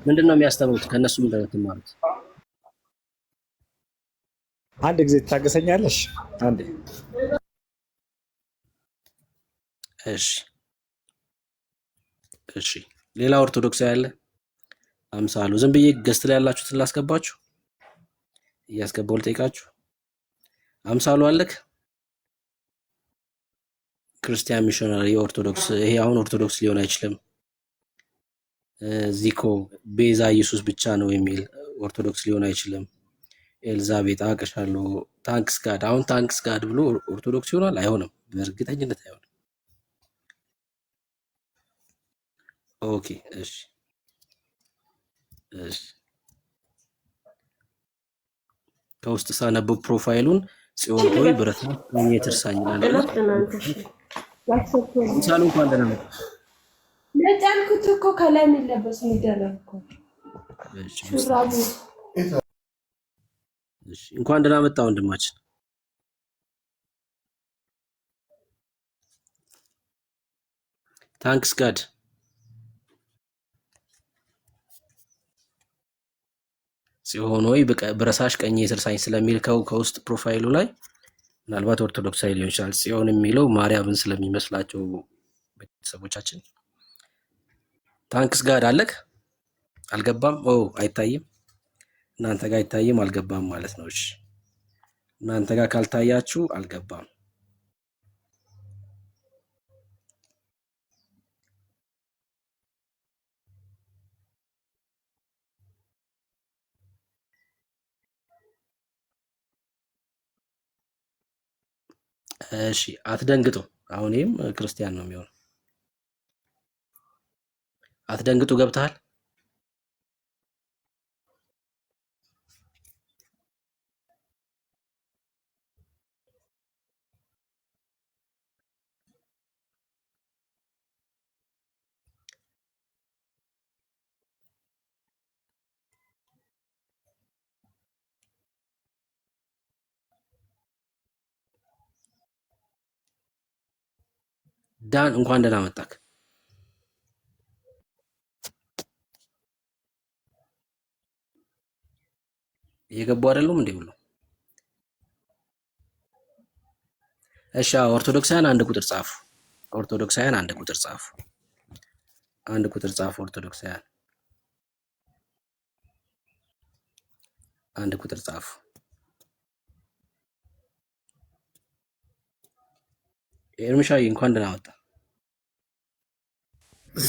ምንድነው የሚያስተምሩት? ከነሱ ምንድነው የምትማሩት? አንድ ጊዜ ትታገሰኛለሽ? አንዴ። እሺ ሌላ ኦርቶዶክሳዊ ያለ አምሳሉ ዝም ብዬ ገስት ላይ ያላችሁትን ላስገባችሁ፣ እያስገባው ልጠይቃችሁ። አምሳሉ አለክ? ክርስቲያን ሚሽነሪ ኦርቶዶክስ። ይሄ አሁን ኦርቶዶክስ ሊሆን አይችልም። ዚኮ ቤዛ ኢየሱስ ብቻ ነው የሚል ኦርቶዶክስ ሊሆን አይችልም። ኤልዛቤት አቀሻለሁ። ታንክስ ጋድ። አሁን ታንክስ ጋድ ብሎ ኦርቶዶክስ ይሆናል? አይሆንም፣ በእርግጠኝነት አይሆንም። ኦኬ እሺ ከውስጥ ሳነበው ፕሮፋይሉን ጽዮን ሆይ ብረት ነው የትርሳኝ ይላል። ሳሉ እንኳን ደህና መጣ። ለጫልኩት እኮ ከላይ የሚለበስ የሚደረግ እኮ ሹራቡ። እሺ እንኳን ደህና መጣ ወንድማችን። ታንክስ ጋድ። ጽዮን ሆይ ብረሳሽ ቀኝ የትርሳኝ ስለሚል ከውስጥ ፕሮፋይሉ ላይ ምናልባት ኦርቶዶክሳዊ ሊሆን ይችላል። ጽዮን የሚለው ማርያምን ስለሚመስላቸው ቤተሰቦቻችን ታንክስ ጋድ አለክ? አልገባም? ኦ አይታይም። እናንተ ጋር አይታይም፣ አልገባም ማለት ነው። እሺ እናንተ ጋር ካልታያችሁ አልገባም። እሺ አትደንግጡ። አሁን ይሄም ክርስቲያን ነው የሚሆነው። አትደንግጡ። ገብተሃል? ዳን እንኳን ደህና መጣክ። እየገቡ አይደሉም እንዴ ሁሉ? እሺ ኦርቶዶክሳውያን አንድ ቁጥር ጻፉ። ኦርቶዶክሳውያን አንድ ቁጥር ጻፉ። አንድ ቁጥር ጻፉ። ኦርቶዶክሳውያን አንድ ቁጥር ጻፉ። ኤርሚሻዬ እንኳን ደህና መጣ።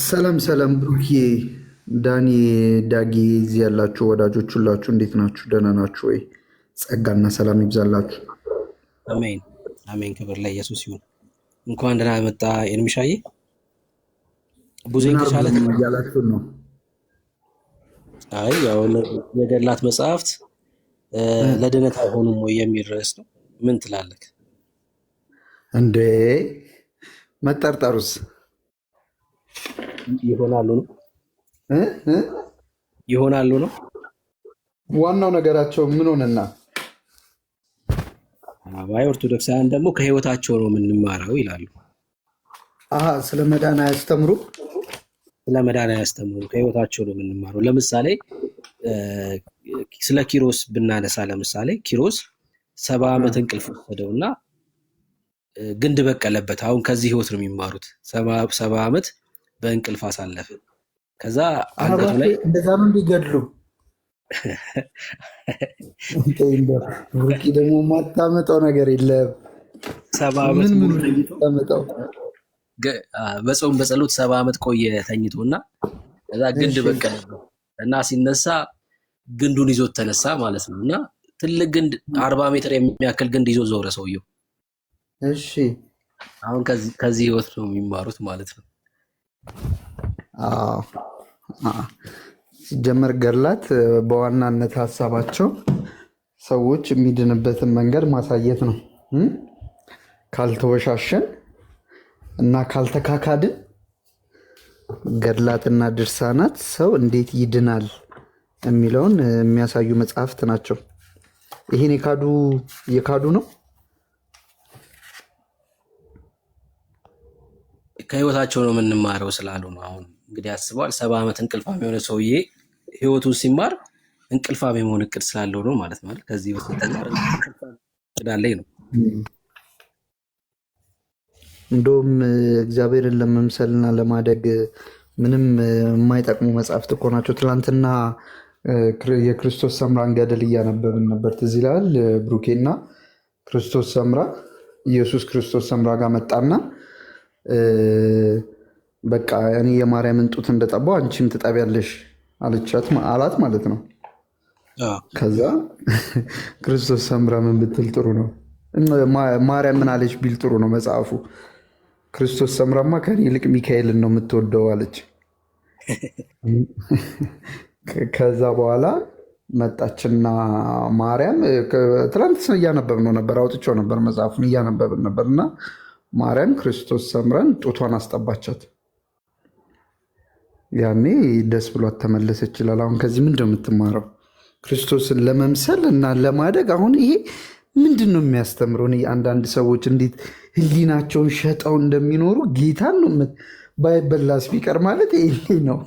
ሰላም ሰላም፣ ብሩኬ፣ ዳኒ፣ ዳጊ፣ እዚህ ያላችሁ ወዳጆች ሁላችሁ እንዴት ናችሁ? ደህና ናችሁ ወይ? ጸጋና ሰላም ይብዛላችሁ። አሜን አሜን። ክብር ለኢየሱስ ይሁን። እንኳን ደህና መጣ ኤርሚሻዬ። ቡዜን ከቻለ እያላችሁ ነው? አይ ያው የገድላት መጽሐፍት ለድነት አይሆኑም ወይ የሚል ርዕስ ነው። ምን ትላለህ? እንዴ መጠርጠሩስ ይሆናሉ ነው ይሆናሉ ነው ዋናው ነገራቸው። ምን ሆነና? አባይ ኦርቶዶክሳውያን ደግሞ ከህይወታቸው ነው የምንማረው ይላሉ። ስለ መዳን አያስተምሩ? ስለ መዳን አያስተምሩ፣ ከህይወታቸው ነው የምንማረው። ለምሳሌ ስለ ኪሮስ ብናነሳ፣ ለምሳሌ ኪሮስ 70 ዓመት እንቅልፍ ወሰደውና ግንድ በቀለበት። አሁን ከዚህ ህይወት ነው የሚማሩት። 70 ዓመት በእንቅልፍ አሳለፈ። ከዛ አንገቱ ላይ እንደዛ ነው እንዲገድሉ። ብሩኪ ደግሞ ማታመጣው ነገር የለም። 70 ዓመት ታመጣው በጾም በጸሎት 70 ዓመት ቆየ ተኝቶና ከዛ ግንድ በቀለበት እና ሲነሳ ግንዱን ይዞት ተነሳ ማለት ነው። እና ትልቅ ግንድ 40 ሜትር የሚያክል ግንድ ይዞ ዞረ ሰውየው። እሺ አሁን ከዚህ ህይወት ነው የሚማሩት ማለት ነው። ሲጀመር ገድላት በዋናነት ሀሳባቸው ሰዎች የሚድንበትን መንገድ ማሳየት ነው። ካልተወሻሸን እና ካልተካካድን ገድላትና ድርሳናት ሰው እንዴት ይድናል የሚለውን የሚያሳዩ መጽሐፍት ናቸው። ይሄን የካዱ ነው። ከህይወታቸው ነው የምንማረው ስላሉ ነው። አሁን እንግዲህ አስበዋል። 70 ዓመት እንቅልፋም የሆነ ሰውዬ ህይወቱን ሲማር እንቅልፋም የመሆን እቅድ ስላለው ነው ማለት ነው። ከዚህ በስተቀር እቅዳለኝ ነው። እንደውም እግዚአብሔርን ለመምሰልና ለማደግ ምንም የማይጠቅሙ መጽሐፍት እኮ ናቸው። ትናንትና የክርስቶስ ሰምራን ገድል እያነበብን ነበር። ትዝ ይላል ብሩኬና ክርስቶስ ሰምራ ኢየሱስ ክርስቶስ ሰምራ ጋር መጣና በቃ እኔ የማርያምን ጡት እንደጠባው አንቺም ትጠቢያለሽ አላት ማለት ነው። ከዛ ክርስቶስ ሰምራ ምን ብትል ጥሩ ነው? ማርያም ምን አለች ቢል ጥሩ ነው መጽሐፉ? ክርስቶስ ሰምራማ ከኔ ይልቅ ሚካኤልን ነው የምትወደው አለች። ከዛ በኋላ መጣችና ማርያም ትላንት እያነበብነው ነበር፣ አውጥቼው ነበር መጽሐፉን እያነበብን ነበር እና ማርያም ክርስቶስ ሰምራን ጡቷን አስጠባቻት። ያኔ ደስ ብሏት ተመለሰች ይላል። አሁን ከዚህ ምንድን ነው የምትማረው? ክርስቶስን ለመምሰል እና ለማደግ። አሁን ይሄ ምንድን ነው የሚያስተምረው? አንዳንድ ሰዎች እንዴት ህሊናቸውን ሸጠው እንደሚኖሩ ጌታን ነው ባይበላስ ቢቀር ማለት ይሄ ነው።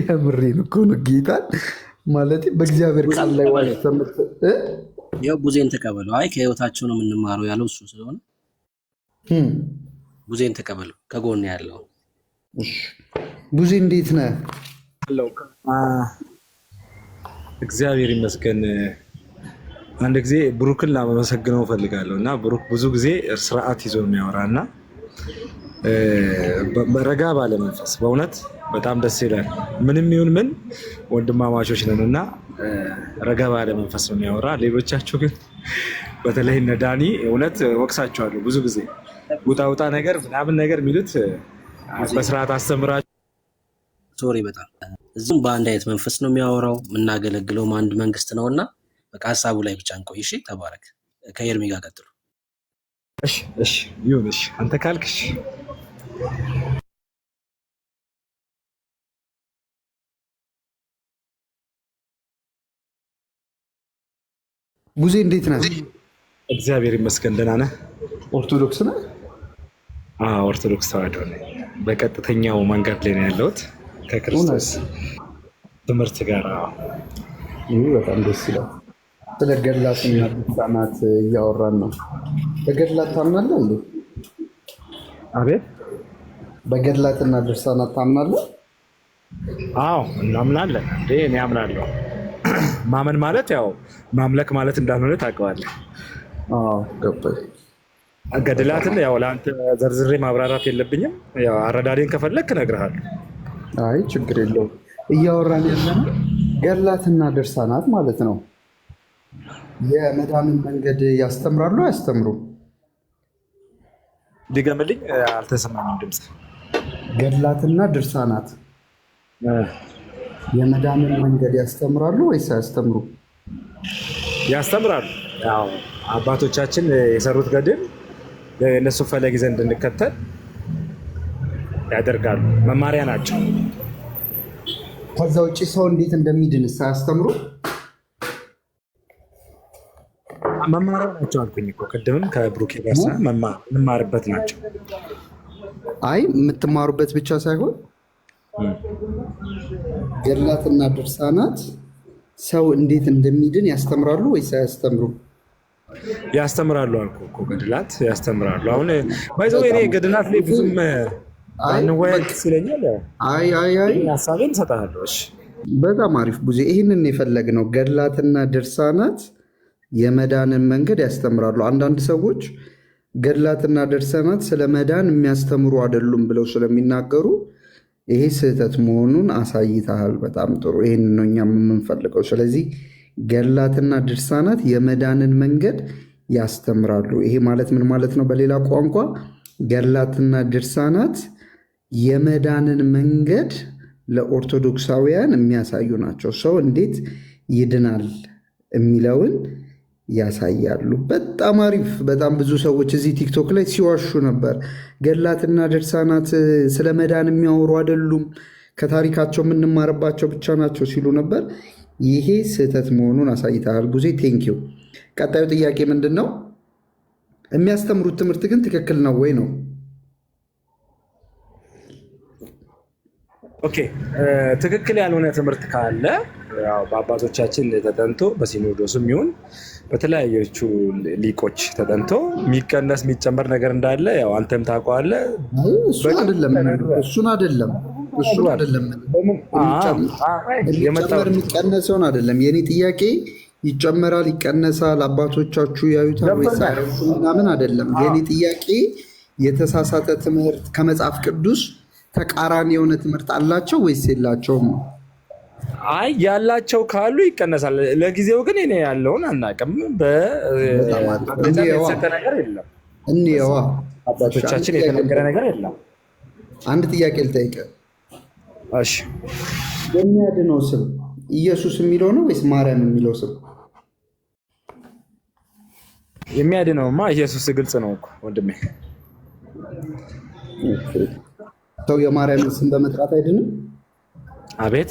የምሬን እኮ ነው። ጌታን ማለት በእግዚአብሔር ቃል ላይ ዋስተምር ያው ቡዜን ተቀበለው። አይ ከህይወታቸው ነው የምንማረው ያለው እሱ ስለሆነ ቡዜን ተቀበለው። ከጎን ያለው ቡዜ እንዴት ነህ? እግዚአብሔር ይመስገን። አንድ ጊዜ ብሩክን ላመሰግነው እፈልጋለሁ እና ብሩክ ብዙ ጊዜ ስርዓት ይዞ የሚያወራ እና ረጋ ባለ መንፈስ በእውነት በጣም ደስ ይላል። ምንም ይሁን ምን ወንድማማቾች ነን እና ረጋ ባለ መንፈስ ነው የሚያወራ። ሌሎቻችሁ ግን በተለይ እነ ዳኒ እውነት ወቅሳቸዋለሁ። ብዙ ጊዜ ውጣ ውጣ ነገር ምናምን ነገር የሚሉት በስርዓት አስተምራችሁ። ሶሪ በጣም እዚህም በአንድ አይነት መንፈስ ነው የሚያወራው። የምናገለግለውም አንድ መንግስት ነውና በቃ ሀሳቡ ላይ ብቻ እንቆይ። እሺ ተባረክ። ከኤርሚ ጋር ቀጥሉ። እሺ ይሁን። እሺ አንተ ካልክሽ ቡዜ እንዴት ነህ? እግዚአብሔር ይመስገን ደህና ነህ? ኦርቶዶክስ ነህ? ኦርቶዶክስ ተዋህዶ ነኝ። በቀጥተኛው መንገድ ላይ ነው ያለሁት ከክርስቶስ ትምህርት ጋር ይህ በጣም ደስ ይላል። ስለ ገድላትና ድርሳናት እያወራን ነው። በገድላት ታምናለህ እንዴ? አቤት፣ በገድላትና ድርሳናት ታምናለህ? አዎ እናምናለን። እኔ አምናለሁ። ማመን ማለት ያው ማምለክ ማለት እንዳልሆነ ታውቀዋለህ። ገባኝ። ገድላትን ያው ለአንተ ዘርዝሬ ማብራራት የለብኝም። ያው አረዳዴን ከፈለክ እነግርሃለሁ። አይ ችግር የለውም። እያወራን ያለነው ገድላትና ድርሳናት ማለት ነው የመዳንን መንገድ ያስተምራሉ አያስተምሩም? ድገምልኝ፣ አልተሰማኝም ድምፅ። ገድላትና ድርሳናት የመዳንን መንገድ ያስተምራሉ ወይስ አያስተምሩም? ያስተምራሉ። ያው አባቶቻችን የሰሩት ገድል የእነሱ ፈለግ ይዘን እንድንከተል ያደርጋሉ። መማሪያ ናቸው። ከዛ ውጭ ሰው እንዴት እንደሚድንስ አያስተምሩ? መማሪያ ናቸው አልኩኝ እኮ ቅድምም ከብሩኬ ጋር የምንማርበት ናቸው። አይ የምትማሩበት ብቻ ሳይሆን ገድላትና ድርሳናት ሰው እንዴት እንደሚድን ያስተምራሉ ወይስ አያስተምሩም? ያስተምራሉ አልኩ እኮ ገድላት ያስተምራሉ። አሁን ባይዘው እኔ ገድላት ላይ ብዙም አንወያይ ይለኛል። ሀሳቤን እሰጥሃለሁ። እሺ በጣም አሪፍ ቡዜ፣ ይህንን የፈለግነው ገድላትና ድርሳናት የመዳንን መንገድ ያስተምራሉ። አንዳንድ ሰዎች ገድላትና ድርሳናት ስለ መዳን የሚያስተምሩ አይደሉም ብለው ስለሚናገሩ ይሄ ስህተት መሆኑን አሳይተሃል። በጣም ጥሩ። ይህን ነው እኛም የምንፈልገው። ስለዚህ ገድላትና ድርሳናት የመዳንን መንገድ ያስተምራሉ። ይሄ ማለት ምን ማለት ነው? በሌላ ቋንቋ ገድላትና ድርሳናት የመዳንን መንገድ ለኦርቶዶክሳውያን የሚያሳዩ ናቸው። ሰው እንዴት ይድናል የሚለውን ያሳያሉ። በጣም አሪፍ። በጣም ብዙ ሰዎች እዚህ ቲክቶክ ላይ ሲዋሹ ነበር። ገድላትና ድርሳናት ስለ መዳን የሚያወሩ አይደሉም፣ ከታሪካቸው የምንማርባቸው ብቻ ናቸው ሲሉ ነበር። ይሄ ስህተት መሆኑን አሳይተሃል ቡዜ። ቴንኪው። ቀጣዩ ጥያቄ ምንድን ነው? የሚያስተምሩት ትምህርት ግን ትክክል ነው ወይ ነው? ኦኬ፣ ትክክል ያልሆነ ትምህርት ካለ በአባቶቻችን ተጠንቶ በሲኖዶስም ይሁን በተለያዮቹ ሊቆች ተጠንቶ የሚቀነስ የሚጨመር ነገር እንዳለ ያው አንተም ታውቀዋለህ። እሱን አይደለም የሚጨመር የሚቀነሰውን አይደለም። የኔ ጥያቄ ይጨመራል ይቀነሳል አባቶቻችሁ ያዩታል ወይስ ምናምን አይደለም። የኔ ጥያቄ የተሳሳተ ትምህርት ከመጽሐፍ ቅዱስ ተቃራኒ የሆነ ትምህርት አላቸው ወይስ የላቸውም? አይ ያላቸው ካሉ ይቀነሳል። ለጊዜው ግን እኔ ያለውን አናውቅም። የተሰጠ ነገር የለም። እንየዋ አባቶቻችን የተነገረ ነገር የለም። አንድ ጥያቄ ልጠይቅህ። እሺ፣ የሚያድነው ስም ኢየሱስ የሚለው ነው ወይስ ማርያም የሚለው ስም? የሚያድነውማ ኢየሱስ ግልጽ ነው እኮ ወንድሜ። ሰው የማርያምን ስም በመጥራት አይድንም? አቤት፣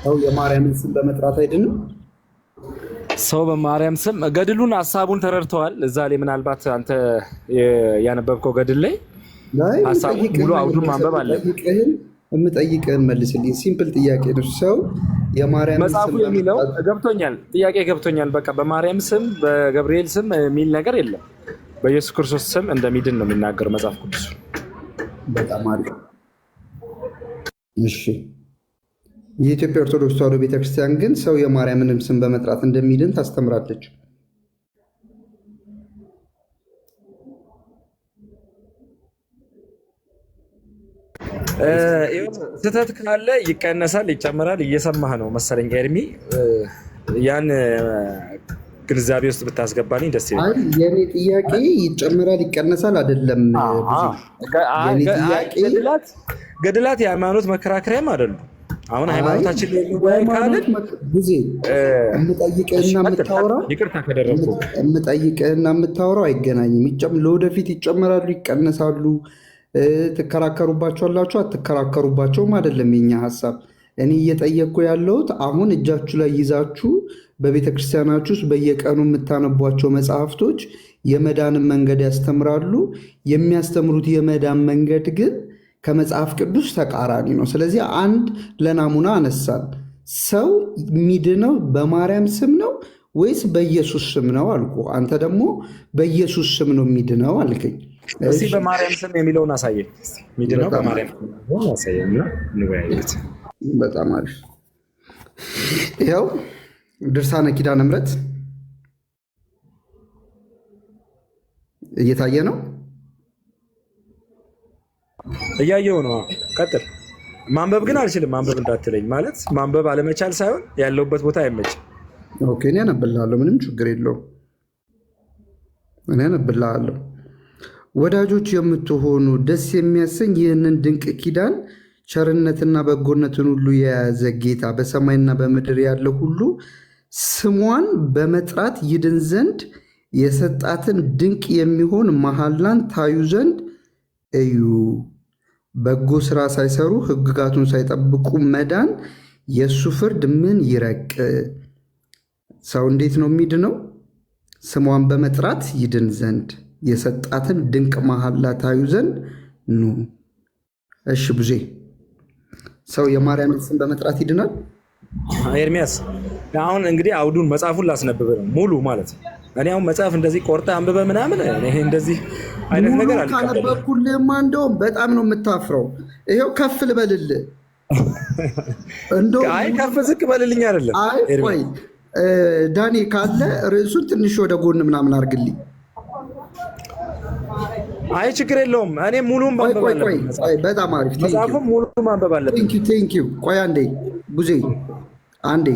ሰው የማርያምን ስም በመጥራት አይድንም? ሰው በማርያም ስም ገድሉን ሀሳቡን ተረድተዋል። እዛ ላይ ምናልባት አንተ ያነበብከው ገድል ላይ ሀሳቡ ሙሉ አውዱን ማንበብ አለ። የምጠይቅህን መልስልኝ። ሲምፕል ጥያቄ ነው። ሰው የማርያም መጽሐፉ የሚለው ገብቶኛል፣ ጥያቄ ገብቶኛል። በቃ በማርያም ስም በገብርኤል ስም የሚል ነገር የለም። በኢየሱስ ክርስቶስ ስም እንደሚድን ነው የሚናገር መጽሐፍ ቅዱስ። በጣም አሪፍ። እሺ፣ የኢትዮጵያ ኦርቶዶክስ ተዋሕዶ ቤተክርስቲያን ግን ሰው የማርያምንም ስም በመጥራት እንደሚድን ታስተምራለች። ስህተት ካለ ይቀነሳል፣ ይጨምራል። እየሰማህ ነው መሰለኝ ኤርሚ። ያን ግንዛቤ ውስጥ ብታስገባልኝ ደስ ይላል። የኔ ጥያቄ ይጨምራል ይቀነሳል አይደለም። ገድላት የሃይማኖት መከራከሪያም አይደሉም። አሁን ሃይማኖታችን ላይ ካልን ጊዜ የምጠይቅህና የምታወራው አይገናኝም። ለወደፊት ይጨምራሉ ይቀነሳሉ ትከራከሩባቸዋላችሁ አትከራከሩባቸውም አይደለም የኛ ሀሳብ። እኔ እየጠየቅኩ ያለሁት አሁን እጃችሁ ላይ ይዛችሁ በቤተ ክርስቲያናችሁ ውስጥ በየቀኑ የምታነቧቸው መጽሐፍቶች የመዳንን መንገድ ያስተምራሉ። የሚያስተምሩት የመዳን መንገድ ግን ከመጽሐፍ ቅዱስ ተቃራኒ ነው። ስለዚህ አንድ ለናሙና አነሳን። ሰው የሚድነው በማርያም ስም ነው ወይስ በኢየሱስ ስም ነው አልኩ። አንተ ደግሞ በኢየሱስ ስም ነው የሚድነው አልከኝ። እስኪ በማርያም ስም የሚለውን አሳየኝ። የሚድነው በማርያም ስም አሳየኝና እንወያይበት። በጣም አሪፍ። ይኸው ድርሳነ ኪዳነ ምሕረት እየታየ ነው። እያየው ነው። ቀጥል። ማንበብ ግን አልችልም። ማንበብ እንዳትለኝ ማለት ማንበብ አለመቻል ሳይሆን ያለውበት ቦታ አይመችም። ኦኬ፣ እኔ አነብልሃለሁ። ምንም ችግር የለውም። እኔ አነብልሃለሁ። ወዳጆች የምትሆኑ ደስ የሚያሰኝ ይህንን ድንቅ ኪዳን ቸርነትና በጎነትን ሁሉ የያዘ ጌታ በሰማይና በምድር ያለ ሁሉ ስሟን በመጥራት ይድን ዘንድ የሰጣትን ድንቅ የሚሆን መሐላን ታዩ ዘንድ እዩ። በጎ ስራ ሳይሰሩ ሕግጋቱን ሳይጠብቁ መዳን የእሱ ፍርድ ምን ይረቅ። ሰው እንዴት ነው የሚድነው? ስሟን በመጥራት ይድን ዘንድ የሰጣትን ድንቅ መሐላ ታዩ ዘንድ ኑ። እሺ ብዙ ሰው የማርያምን ስም በመጥራት ይድናል? ኤርሚያስ አሁን እንግዲህ አውዱን መጽሐፉን ላስነብብ ነው ሙሉ ማለት ነው። እኔ አሁን መጽሐፍ እንደዚህ ቆርጠ አንብበ ምናምን ይሄ እንደዚህ አይነት ነገር አልቀበልም። ካነበብኩልህማ እንደውም በጣም ነው የምታፍረው። ይሄው ከፍ ልበልልህ። አይ ከፍ ዝቅ በልልኝ አይደለም። አይ ቆይ ዳኒ ካለ ርዕሱን ትንሽ ወደ ጎን ምናምን አድርግልኝ። አይ ችግር የለውም። እኔ ሙሉን ማንበብ አለብኝ። በጣም አሪፍ መጽሐፉን ሙሉ ማንበብ አለብኝ። ቴንክ ዩ። ቆይ አንዴ ቡዜ አንዴ።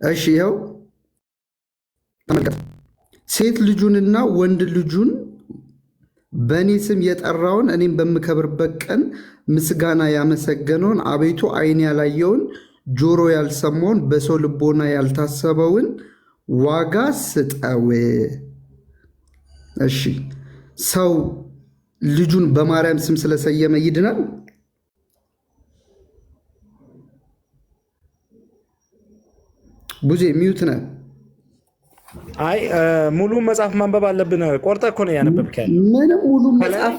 እሺ ይኸው ተመልከት። ሴት ልጁንና ወንድ ልጁን በእኔ ስም የጠራውን እኔም በምከብርበት ቀን ምስጋና ያመሰገነውን አቤቱ ዓይን ያላየውን ጆሮ ያልሰማውን በሰው ልቦና ያልታሰበውን ዋጋ ስጠው። እሺ ሰው ልጁን በማርያም ስም ስለሰየመ ይድናል? ቡዜ ሚዩት ነህ። አይ ሙሉ መጽሐፍ ማንበብ አለብን። ቆርጠ እኮ ነው ያነበብክ ያለው። ምንም ሙሉ መጽሐፍ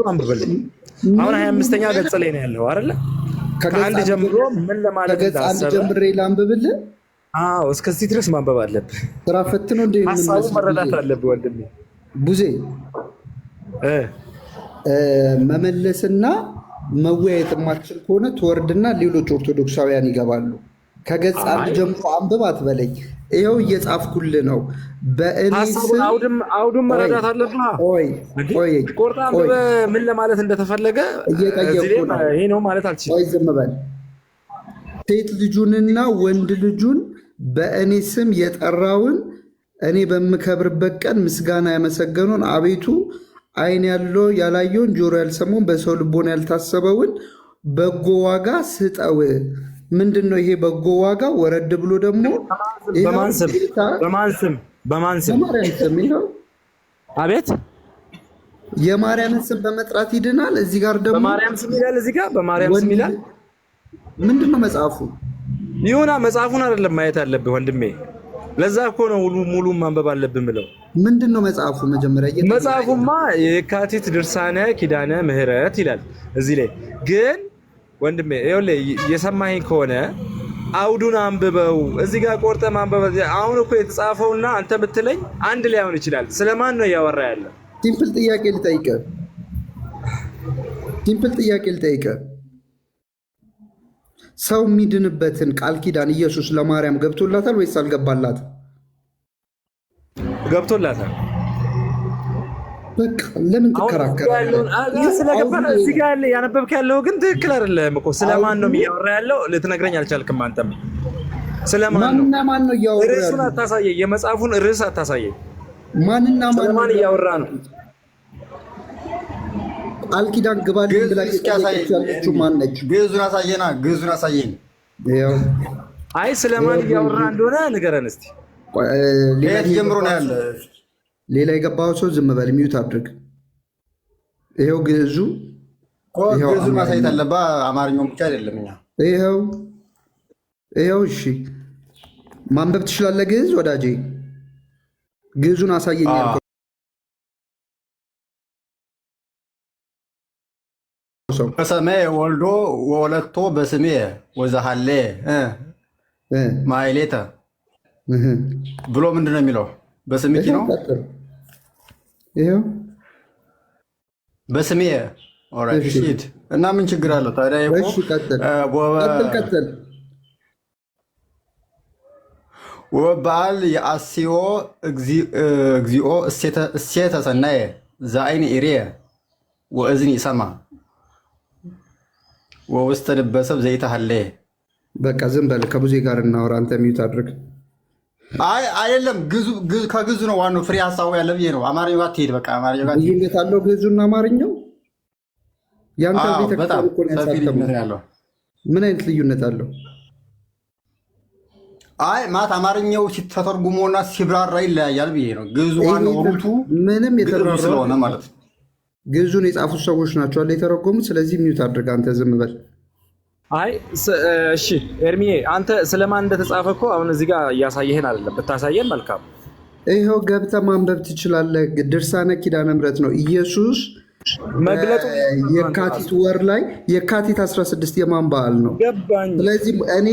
አንብብልኝ። አሁን 25ኛ ገጽ ላይ ነው ያለው አይደለ? ከአንድ ጀምሮ ምን ለማለት እንዳሰበ አንድ ጀምሬ ላንብብልህ። አዎ እስከዚህ ድረስ ማንበብ አለብህ። ስራ ፈትኖ እንደ ሀሳቡ መረዳት አለብህ ወንድሜ። ቡዜ መመለስና መወያየት የማትችል ከሆነ ትወርድና ሌሎች ኦርቶዶክሳውያን ይገባሉ። ከገጽ አንድ ጀምሮ አንብብ አትበለኝ። ይኸው እየጻፍኩልህ ነው። በእኔ ስም አውዱን መረዳት አለብህ። ቆርጣ አንብበህ ምን ለማለት እንደተፈለገ እየጠየቁ ነው። ይሄ ነው ማለት አልችልም። ቆይ ዝም በል። ሴት ልጁንና ወንድ ልጁን በእኔ ስም የጠራውን እኔ በምከብርበት ቀን ምስጋና ያመሰገነውን አቤቱ ዓይን ያለው ያላየውን ጆሮ ያልሰማውን በሰው ልቦና ያልታሰበውን በጎ ዋጋ ስጠው። ምንድን ነው ይሄ በጎ ዋጋ? ወረድ ብሎ ደግሞ በማን ስም? በማርያም ስም ይኸው። አቤት የማርያምን ስም በመጥራት ይድናል። እዚህ ጋር ደግሞ በማርያም ስም ይላል። እዚህ ጋር በማርያም ስም ይላል። ምንድን ነው መጽሐፉ? ይሁና መጽሐፉን አይደለም ማየት አለብህ ወንድሜ። ለዛ እኮ ነው ሙሉ ማንበብ አለብህ ምለው። ምንድን ነው መጽሐፉ? መጀመሪያ መጽሐፉማ የካቲት ድርሳነ ኪዳነ ምሕረት ይላል እዚህ ላይ ግን ወንድሜ ይኸውልህ የሰማኸኝ ከሆነ አውዱን አንብበው። እዚህ ጋር ቆርጠ ማንበብ አሁን እኮ የተጻፈውና አንተ ብትለኝ አንድ ላይ ሆን ይችላል። ስለማን ነው እያወራ ያለ? ሲምፕል ጥያቄ ልጠይቅህ። ሰው የሚድንበትን ቃል ኪዳን ኢየሱስ ለማርያም ገብቶላታል ወይስ አልገባላት? ገብቶላታል። በቃ ለምን ትከራከራለህ? እዚህ ጋር ያለ ያነበብክ ያለው ግን ትክክል አይደለም እኮ። ስለማን ነው እያወራ ያለው ልትነግረኝ አልቻልክም። አንተም ስለማን ነው እያወራ ያለው? ርዕሱን አታሳየኝ፣ የመጽሐፉን ርዕስ አታሳየኝ። ማንና ማን እያወራ ነው? ቃል ኪዳን ግባልኝ ብላ ያለችው ማን ነች? ግዕዙን አሳየና፣ ግዕዙን አሳየኝ። አይ ስለማን እያወራ እንደሆነ ንገረን እስቲ። ከየት ጀምሮ ነው ያለ? ሌላ የገባው ሰው ዝም በል፣ ሚዩት አድርግ። ይኸው ግዕዙ፣ ግዕዙን ማሳየት አለብህ። አማርኛውን ብቻ አይደለም። ይኸው እሺ፣ ማንበብ ትችላለህ ግዕዝ ወዳጄ? ግዕዙን አሳየኝ። በሰማይ ወልዶ ወለቶ በስሜ ወዛሃሌ ማይሌተ ብሎ ምንድን ነው የሚለው? በስምኪ ነው ይሄው በስሜ ኦራይት እና ምን ችግር አለው ታዲያ? ቀጥል ወበዓል የአስዮ እግዚኦ እሴተ ሰናየ ዘአይን ኢሬየ ወእዝኒ ይሰማ ወውስተ ልበ ሰብ ዘይተሃለየ። በቃ ዝም በል ከቡዜ ጋር እናወራ። አንተ ሚዩት አድርግ። አይ አይደለም፣ ከግዙ ነው ዋናው ፍሬ ሀሳቡ ያለ ብዬ ነው። አማርኛው ጋር ትሄድ። በቃ አማርኛው ጋር ልዩነት አለው ግዙና አማርኛው። ያንተ ቤተክርስቲያን እኮ ነው ያሳተመው። ምን አይነት ልዩነት አለው? አይ ማት አማርኛው ሲተተርጉሞና ሲብራራ ይለያያል ብዬ ነው። ግዙ ዋናው ሩቱ ምንም የተብራራ ስለሆነ ማለት ነው። ግዙን የጻፉት ሰዎች ናቸው አለ የተረጎሙት። ስለዚህ ሚዩት አድርግ አንተ ዝም በል። አይ እሺ ኤርሚዬ፣ አንተ ስለማን እንደተጻፈ እኮ አሁን እዚህ ጋር እያሳየህን አይደለም። ብታሳየን መልካም። ይኸው ገብተህ ማንበብ ትችላለህ። ድርሳነ ኪዳነ ምሕረት ነው። ኢየሱስ መግለጡ የካቲት ወር ላይ የካቲት 16 የማን በዓል ነው? ስለዚህ እኔ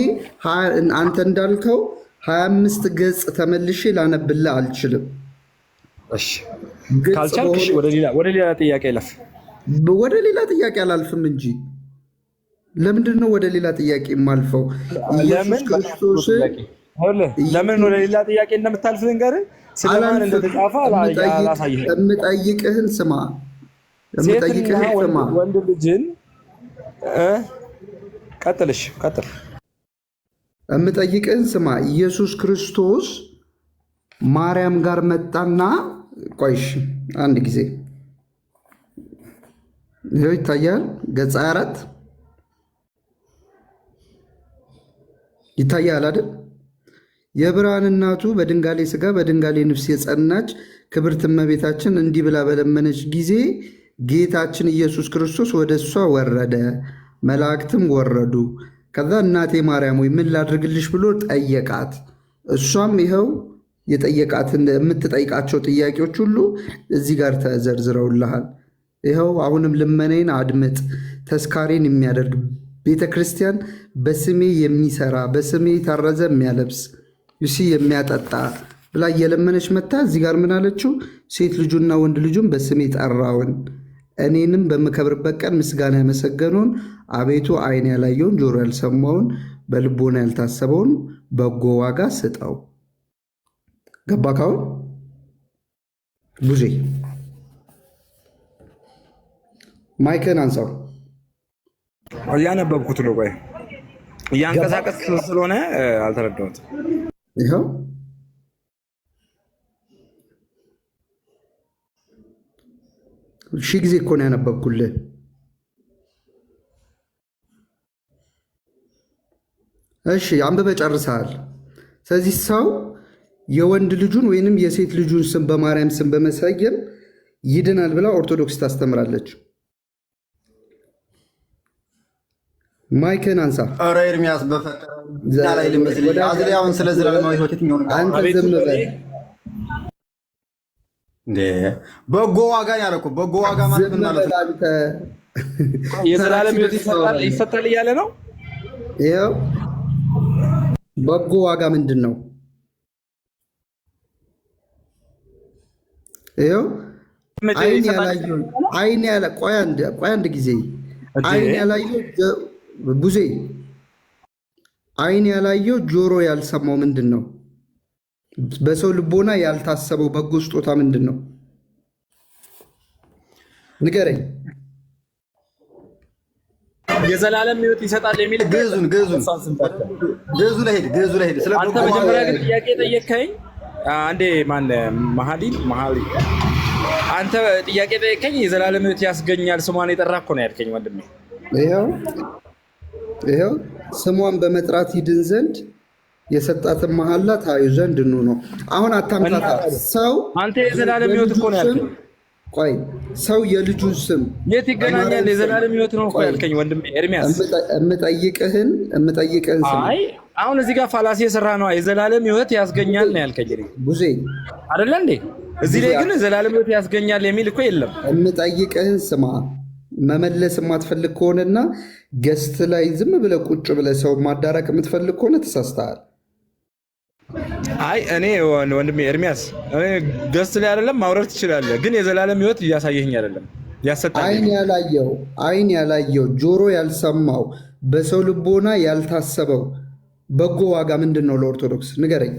አንተ እንዳልከው 25 ገጽ ተመልሼ ላነብልህ አልችልም። እሺ ካልቻልክ ወደ ሌላ ጥያቄ ለፍ። ወደ ሌላ ጥያቄ አላልፍም እንጂ ለምንድን ነው ወደ ሌላ ጥያቄ የማልፈው? ኢየሱስ ክርስቶስ ለምን ወደ ሌላ ጥያቄ እንደምታልፍ ልንገርህ። ስለማን እንደተጻፈ አላሳይህም። የምጠይቅህን ስማ። ወንድ ልጅን ቀጥል። የምጠይቅህን ስማ። ኢየሱስ ክርስቶስ ማርያም ጋር መጣና፣ ቆይሽ አንድ ጊዜ ይኸው ይታያል። ገጽ 24 ይታያል አይደል? የብርሃን እናቱ በድንጋሌ ሥጋ በድንጋሌ ነፍስ የጸናች ክብርት እመቤታችን እንዲህ ብላ በለመነች ጊዜ ጌታችን ኢየሱስ ክርስቶስ ወደ እሷ ወረደ፣ መላእክትም ወረዱ። ከዛ እናቴ ማርያም ወይ ምን ላድርግልሽ ብሎ ጠየቃት። እሷም ይኸው የጠየቃትን የምትጠይቃቸው ጥያቄዎች ሁሉ እዚህ ጋር ተዘርዝረውልሃል። ይኸው አሁንም ልመኔን አድምጥ። ተስካሬን የሚያደርግ ቤተ ክርስቲያን በስሜ የሚሰራ በስሜ ታረዘ የሚያለብስ ዩሲ የሚያጠጣ ብላ እየለመነች መታ። እዚህ ጋር ምን አለችው? ሴት ልጁና ወንድ ልጁን በስሜ ጠራውን፣ እኔንም በምከብርበት ቀን ምስጋና ያመሰገነውን አቤቱ ዓይን ያላየውን ጆሮ ያልሰማውን በልቦና ያልታሰበውን በጎ ዋጋ ስጠው። ገባ? ካሁን ቡዜ ማይክን አንሳው። እያነበብኩት ነው። ቆይ እያንቀሳቀስ ስለሆነ አልተረዳሁትም። ይኸው ሺህ ጊዜ እኮ ነው ያነበብኩልህ። እሺ አንብበህ ጨርሰሃል። ስለዚህ ሰው የወንድ ልጁን ወይንም የሴት ልጁን ስም በማርያም ስም በመሰየም ይድናል ብላ ኦርቶዶክስ ታስተምራለች። ማይክን አንሳ። ኧረ ኤርሚያስ በፈጠረ ላይ ልመስል አሁን ስለ ዘላለማዊ ሕይወት የትኛው ነው? አንተ ዝም በል እንዴ! በጎ ዋጋ ያለኩ በጎ ዋጋ ማለት ምን ማለት ነው? የዘላለም ሕይወት ይሰጣል እያለ ነው። ይኸው በጎ ዋጋ ምንድን ነው? ይኸው አይን ያለ ቆይ አንድ ጊዜ አይን ያላየው ቡዜ አይን ያላየው ጆሮ ያልሰማው ምንድን ነው? በሰው ልቦና ያልታሰበው በጎ ስጦታ ምንድን ነው? ንገረኝ። የዘላለም ሕይወት ይሰጣል የሚል ግዙ ላይ ሄድ ስለ አንተ መጀመሪያ ግን ጥያቄ ጠየቅከኝ። አንዴ ማን መሀሊ አንተ ጥያቄ ጠየቅከኝ። የዘላለም ሕይወት ያስገኛል ስሟን የጠራ እኮ ነው ያልከኝ ወንድሜ። ይኸው ስሟን በመጥራት ይድን ዘንድ የሰጣትን መሐላ ታዩ ዘንድ ነው። አሁን አታምታታ። ሰው አንተ የዘላለም ሕይወት እኮ ነው ያልከኝ። ቆይ ሰው የልጁን ስም የት ይገናኛል? የዘላለም ሕይወት ነው እኮ ያልከኝ ወንድሜ ኤርሚያስ። የምጠይቅህን ስም አይ አሁን እዚህ ጋር ፋላሲ የሰራ ነው። የዘላለም ሕይወት ያስገኛል ነው ያልከኝ ቡዜ አይደለ እንዴ? እዚህ ላይ ግን የዘላለም ሕይወት ያስገኛል የሚል እኮ የለም። የምጠይቅህን ስማ። መመለስ የማትፈልግ ከሆነና ገስት ላይ ዝም ብለህ ቁጭ ብለህ ሰው ማዳረቅ የምትፈልግ ከሆነ ተሳስተሃል። አይ እኔ ወንድሜ ኤርሚያስ ገስት ላይ አይደለም ማውረድ ትችላለህ፣ ግን የዘላለም ሕይወት እያሳየኸኝ አይደለም። አይን ያላየው ጆሮ ያልሰማው በሰው ልቦና ያልታሰበው በጎ ዋጋ ምንድን ነው? ለኦርቶዶክስ ንገረኝ።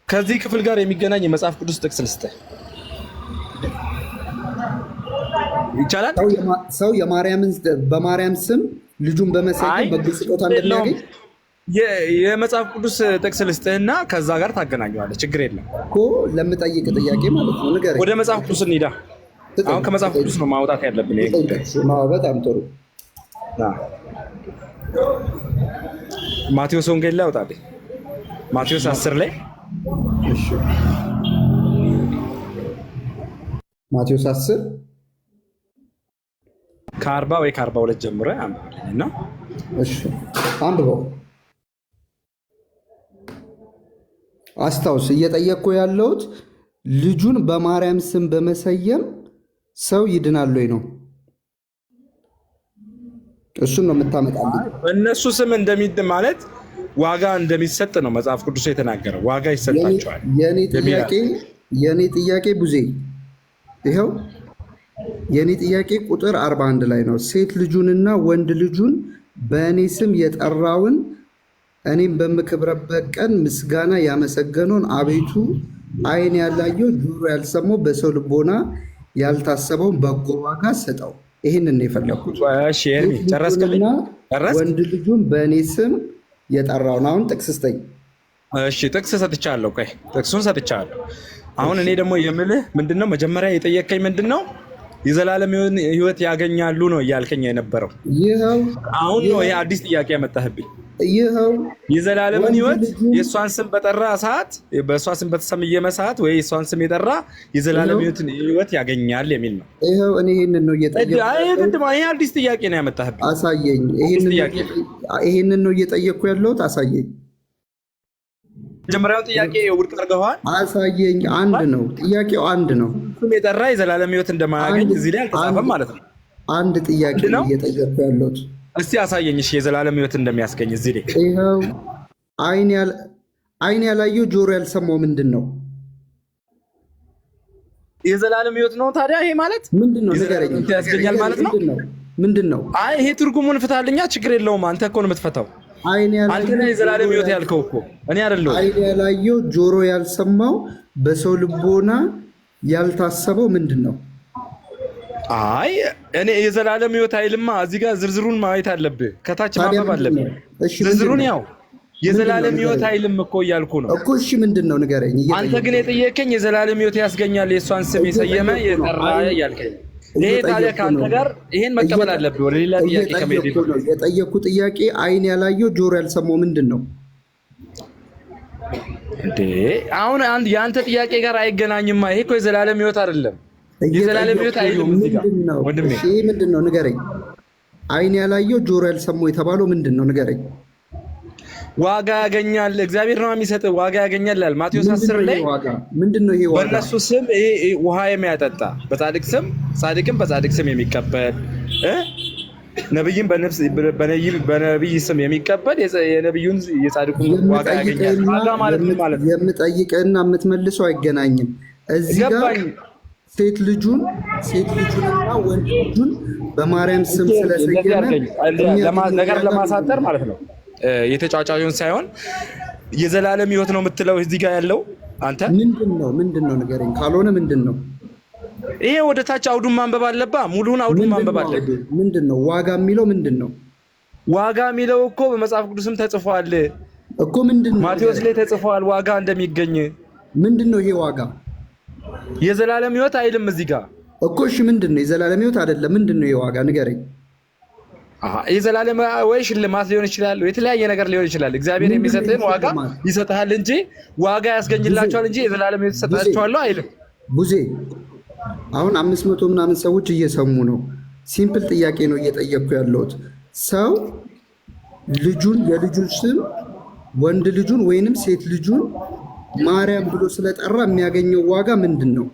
ከዚህ ክፍል ጋር የሚገናኝ የመጽሐፍ ቅዱስ ጥቅስ ልስጥህ። ይቻላል? ሰው በማርያም ስም ልጁን በመሰየም በጎ ስጦታ እንደሚያገኝ የመጽሐፍ ቅዱስ ጥቅስ ልስጥህና ከዛ ጋር ታገናኘዋለህ። ችግር የለም እኮ ለምጠይቅ ጥያቄ ማለት ነው። ንገረኝ። ወደ መጽሐፍ ቅዱስ እንሂዳ። አሁን ከመጽሐፍ ቅዱስ ነው ማውጣት ያለብን። በጣም ጥሩ። ማቴዎስ ወንጌል ላይ አውጣልኝ። ማቴዎስ 10 ላይ ማቴዎስ 10 ከ40 ወይ ከ42 ጀምሮ አንብብልኝና አንብበው። አስታውስ፣ እየጠየቅኩ ያለሁት ልጁን በማርያም ስም በመሰየም ሰው ይድናል ወይ ነው። እሱን ነው የምታመጣልኝ። እነሱ ስም ማለት ዋጋ እንደሚሰጥ ነው መጽሐፍ ቅዱስ የተናገረው። ዋጋ ይሰጣቸዋል። የኔ ጥያቄ ቡዜ ይኸው የኔ ጥያቄ ቁጥር 41 ላይ ነው። ሴት ልጁንና ወንድ ልጁን በእኔ ስም የጠራውን እኔም በምከብርበት ቀን ምስጋና ያመሰገነውን አቤቱ ዓይን ያላየው ጆሮ ያልሰማው በሰው ልቦና ያልታሰበውን በጎ ዋጋ ስጠው። ይህንን ነው የፈለኩት። ወንድ ልጁን በእኔ ስም የጠራውን አሁን ጥቅስ ስጠኝ። እሺ ጥቅስ ሰጥቻለሁ። ቆይ ጥቅሱን ሰጥቻለሁ። አሁን እኔ ደግሞ የምልህ ምንድነው መጀመሪያ የጠየቀኝ ምንድነው የዘላለም ሕይወት ያገኛሉ ነው እያልከኝ የነበረው። ይኸው አሁን ነው ይሄ አዲስ ጥያቄ ያመጣህብኝ። ይኸው የዘላለምን ሕይወት የእሷን ስም በጠራ ሰዓት በእሷ ስም በተሰየመ ሰዓት ወይ የእሷን ስም የጠራ የዘላለም ሕይወት ያገኛል የሚል ነው። ይኸው እኔ ይሄንን ነው እየጠየቅኩ። ይሄ አዲስ ጥያቄ ነው ያመጣህብኝ። አሳየኝ። ይሄንን ነው እየጠየቅኩ ያለሁት። አሳየኝ። መጀመሪያውን ጥያቄ ውድቅ አድርገዋል። አሳየኝ። አንድ ነው ጥያቄው፣ አንድ ነው። ስም የጠራ የዘላለም ሕይወት እንደማያገኝ እዚህ ላይ አልተጻፈም ማለት ነው። አንድ ጥያቄ ነው እየጠየቅኩ ያለሁት። እስቲ አሳየኝ። እሺ የዘላለም ሕይወት እንደሚያስገኝ እዚህ ላይ ይኸው ዓይን ያላየው ጆሮ ያልሰማው ምንድን ነው? የዘላለም ሕይወት ነው። ታዲያ ይሄ ማለት ምንድን ነው? ንገረኝ። ያስገኛል ማለት ነው። ምንድን ነው? አይ ይሄ ትርጉሙን ፍታልኛ። ችግር የለውም። አንተ እኮ ነው የምትፈታው። አንተ ነህ የዘላለም ሕይወት ያልከው እኮ እኔ አይደለሁም። ዓይን ያላየው ጆሮ ያልሰማው በሰው ልቦና ያልታሰበው ምንድን ነው? አይ እኔ የዘላለም ሕይወት አይልማ። እዚህ ጋር ዝርዝሩን ማየት አለብህ። ከታች ማንበብ አለብህ ዝርዝሩን። ያው የዘላለም ሕይወት አይልም እኮ እያልኩ ነው እኮ። እሺ ምንድን ነው ንገረኝ። አንተ ግን የጠየቀኝ የዘላለም ሕይወት ያስገኛል የእሷን ስም የሰየመ የጠራ እያልከኝ። ይሄ ታዲያ ከአንተ ጋር ይሄን መቀበል አለብህ። ወደ ሌላ ጥያቄ ከመሄድ የጠየቅኩ ጥያቄ ዓይን ያላየው ጆሮ ያልሰማው ምንድን ነው እንዴ? አሁን የአንተ ጥያቄ ጋር አይገናኝማ። ይሄ እኮ የዘላለም ሕይወት አይደለም። የዘላለም ሕይወት አይልም እዚህ ጋር ወንድሜ። ይሄ ምንድን ነው ንገረኝ። ዓይን ያላየው ጆሮ ያልሰማው የተባለው ምንድን ነው ንገረኝ። ዋጋ ያገኛል እግዚአብሔር ነው የሚሰጥ። ዋጋ ያገኛል ይላል ማቴዎስ 10 ላይ። ምንድን ነው ይሄ ዋጋ? በእነሱ ስም ይሄ ውሃ የሚያጠጣ በጻድቅ ስም ጻድቅም በጻድቅ ስም የሚቀበል ነብይም በነብይ ስም የሚቀበል የነብዩን የጻድቁን ዋጋ ያገኛል። ዋጋ ማለት ምን ማለት ነው? የምጠይቅህና የምትመልሰው አይገናኝም። እዚህ ጋር ሴት ልጁንና ወንድ ልጁን በማርያም ስም ስለሰየመ ነገር ለማሳጠር ማለት ነው የተጫጫዩን ሳይሆን የዘላለም ሕይወት ነው የምትለው እዚህ ጋር ያለው አንተ ምንድን ነው ንገረኝ። ካልሆነ ምንድን ነው ይሄ? ወደ ታች አውዱን ማንበብ አለብህ። ሙሉውን አውዱን ማንበብ አለብህ። ምንድን ነው ዋጋ የሚለው? ምንድን ነው ዋጋ የሚለው? እኮ በመጽሐፍ ቅዱስም ተጽፏል እኮ። ምንድን ነው ማቴዎስ ላይ ተጽፏል ዋጋ እንደሚገኝ። ምንድን ነው ይሄ ዋጋ? የዘላለም ሕይወት አይልም እዚህ ጋር እኮ። እሺ ምንድን ነው? የዘላለም ሕይወት አይደለም። ምንድን ነው ይሄ ዋጋ ንገረኝ። የዘላለም ወይ ሽልማት ሊሆን ይችላል፣ የተለያየ ነገር ሊሆን ይችላል። እግዚአብሔር የሚሰጥህን ዋጋ ይሰጥሃል እንጂ ዋጋ ያስገኝላቸዋል እንጂ የዘላለም ሕይወት ይሰጣቸዋለሁ አይልም። ቡዜ አሁን 500 ምናምን ሰዎች እየሰሙ ነው። ሲምፕል ጥያቄ ነው እየጠየቅኩ ያለሁት። ሰው የልጁን ስም ወንድ ልጁን ወይንም ሴት ልጁን ማርያም ብሎ ስለጠራ የሚያገኘው ዋጋ ምንድን ነው?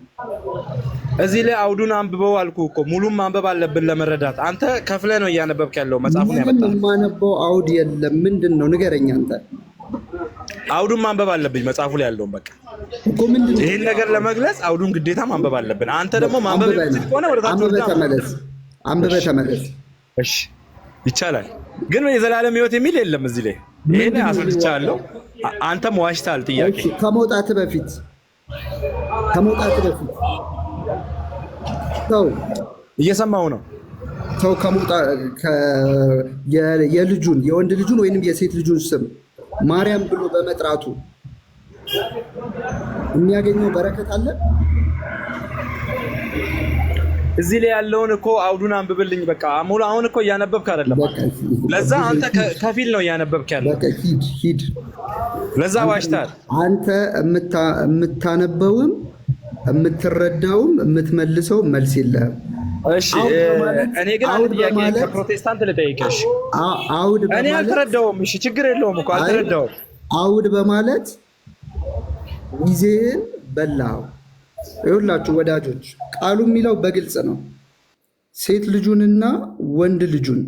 እዚህ ላይ አውዱን አንብበው አልኩ እኮ ሙሉም ማንበብ አለብን ለመረዳት። አንተ ከፍለህ ነው እያነበብክ ያለው መጽሐፉን ያመጣ። ምንም የማነበው አውድ የለም። ምንድን ነው ንገረኝ አንተ። አውዱን ማንበብ አለብኝ መጽሐፉ ላይ ያለውን በቃ እኮ ምንድን ነው ይሄን ነገር ለመግለጽ አውዱን ግዴታ ማንበብ አለብን። አንተ ደግሞ ማንበብ የምትችል ከሆነ ወደ ታች አንብበህ ተመለስ። እሺ ይቻላል፣ ግን የዘላለም ሕይወት የሚል የለም እዚህ ላይ። ይሄን አስረድቻለሁ። አንተም ዋሽታል። ጥያቄ ከመውጣት በፊት ሰው እየሰማው ነው። ሰው የልጁን የወንድ ልጁን ወይንም የሴት ልጁን ስም ማርያም ብሎ በመጥራቱ የሚያገኘው በረከት አለ። እዚህ ላይ ያለውን እኮ አውዱን አንብብልኝ። በቃ ሙሉ አሁን እኮ እያነበብክ አይደለም። ለዛ አንተ ከፊል ነው እያነበብክ ያለው። በቃ ሂድ። ለዛ ዋሽታል። አንተ የምታነበውም የምትረዳውም የምትመልሰው መልስ የለህም። እሺ እኔ ግን አንድ ጥያቄ ከፕሮቴስታንት ልጠይቅሽ። እኔ አልተረዳውም። እሺ ችግር የለውም እኮ አልተረዳውም። አውድ በማለት ጊዜህን በላው። ይኸውላችሁ ወዳጆች ቃሉ የሚለው በግልጽ ነው። ሴት ልጁንና ወንድ ልጁን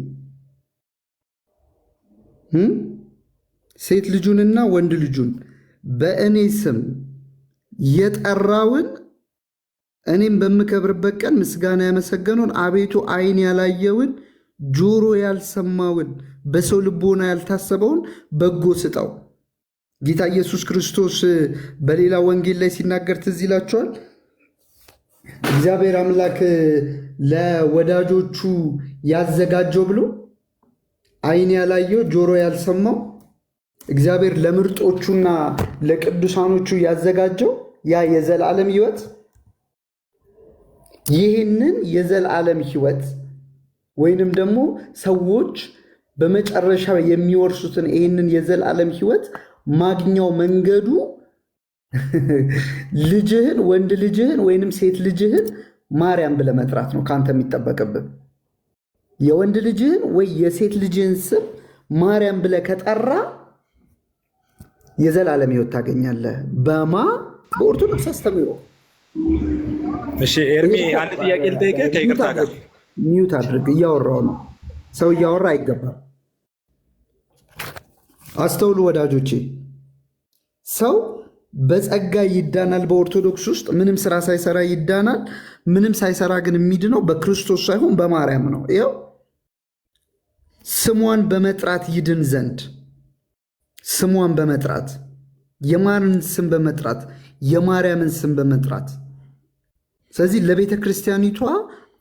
ሴት ልጁንና ወንድ ልጁን በእኔ ስም የጠራውን እኔም በምከብርበት ቀን ምስጋና ያመሰገነውን አቤቱ ዓይን ያላየውን ጆሮ ያልሰማውን በሰው ልቦና ያልታሰበውን በጎ ስጠው። ጌታ ኢየሱስ ክርስቶስ በሌላ ወንጌል ላይ ሲናገር ትዝ ይላችኋል። እግዚአብሔር አምላክ ለወዳጆቹ ያዘጋጀው ብሎ ዓይን ያላየው ጆሮ ያልሰማው እግዚአብሔር ለምርጦቹና ለቅዱሳኖቹ ያዘጋጀው ያ የዘላለም ሕይወት፣ ይህንን የዘላለም ሕይወት ወይንም ደግሞ ሰዎች በመጨረሻ የሚወርሱትን ይህንን የዘላለም ሕይወት ማግኛው መንገዱ ልጅህን ወንድ ልጅህን ወይንም ሴት ልጅህን ማርያም ብለህ መጥራት ነው ካንተ የሚጠበቅብህ። የወንድ ልጅህን ወይ የሴት ልጅህን ስም ማርያም ብለህ ከጠራ የዘላለም ሕይወት ታገኛለህ። በኦርቶዶክስ አስተምህሮ። እሺ ኤርሚ አንድ ጥያቄ ልጠይቅህ ከይቅርታ ጋር። ሚዩት አድርግ፣ እያወራው ነው። ሰው እያወራ አይገባም። አስተውሉ ወዳጆቼ። ሰው በጸጋ ይዳናል። በኦርቶዶክስ ውስጥ ምንም ስራ ሳይሰራ ይዳናል። ምንም ሳይሰራ ግን የሚድነው በክርስቶስ ሳይሆን በማርያም ነው። ይኸው ስሟን በመጥራት ይድን ዘንድ ስሟን በመጥራት የማንን ስም በመጥራት የማርያምን ስም በመጥራት። ስለዚህ ለቤተ ክርስቲያኒቷ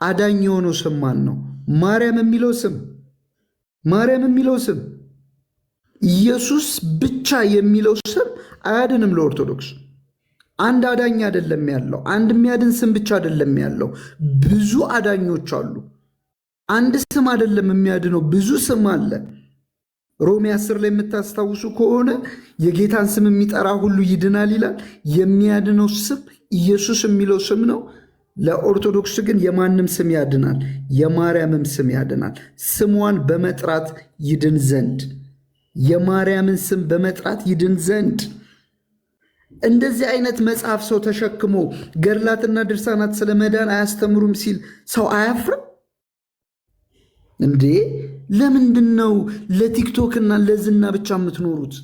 አዳኝ የሆነው ስም ማን ነው? ማርያም የሚለው ስም ኢየሱስ ብቻ የሚለው ስም አያድንም። ለኦርቶዶክስ አንድ አዳኝ አይደለም ያለው፣ አንድ የሚያድን ስም ብቻ አይደለም ያለው፣ ብዙ አዳኞች አሉ። አንድ ስም አይደለም የሚያድነው፣ ብዙ ስም አለ። ሮሜ 10 ላይ የምታስታውሱ ከሆነ የጌታን ስም የሚጠራ ሁሉ ይድናል ይላል። የሚያድነው ስም ኢየሱስ የሚለው ስም ነው። ለኦርቶዶክስ ግን የማንም ስም ያድናል፣ የማርያምም ስም ያድናል። ስሟን በመጥራት ይድን ዘንድ የማርያምን ስም በመጥራት ይድን ዘንድ። እንደዚህ አይነት መጽሐፍ ሰው ተሸክሞ ገድላትና ድርሳናት ስለ መዳን አያስተምሩም ሲል ሰው አያፍርም እንዴ? ለምንድን ነው ለቲክቶክና ለዝና ብቻ የምትኖሩት?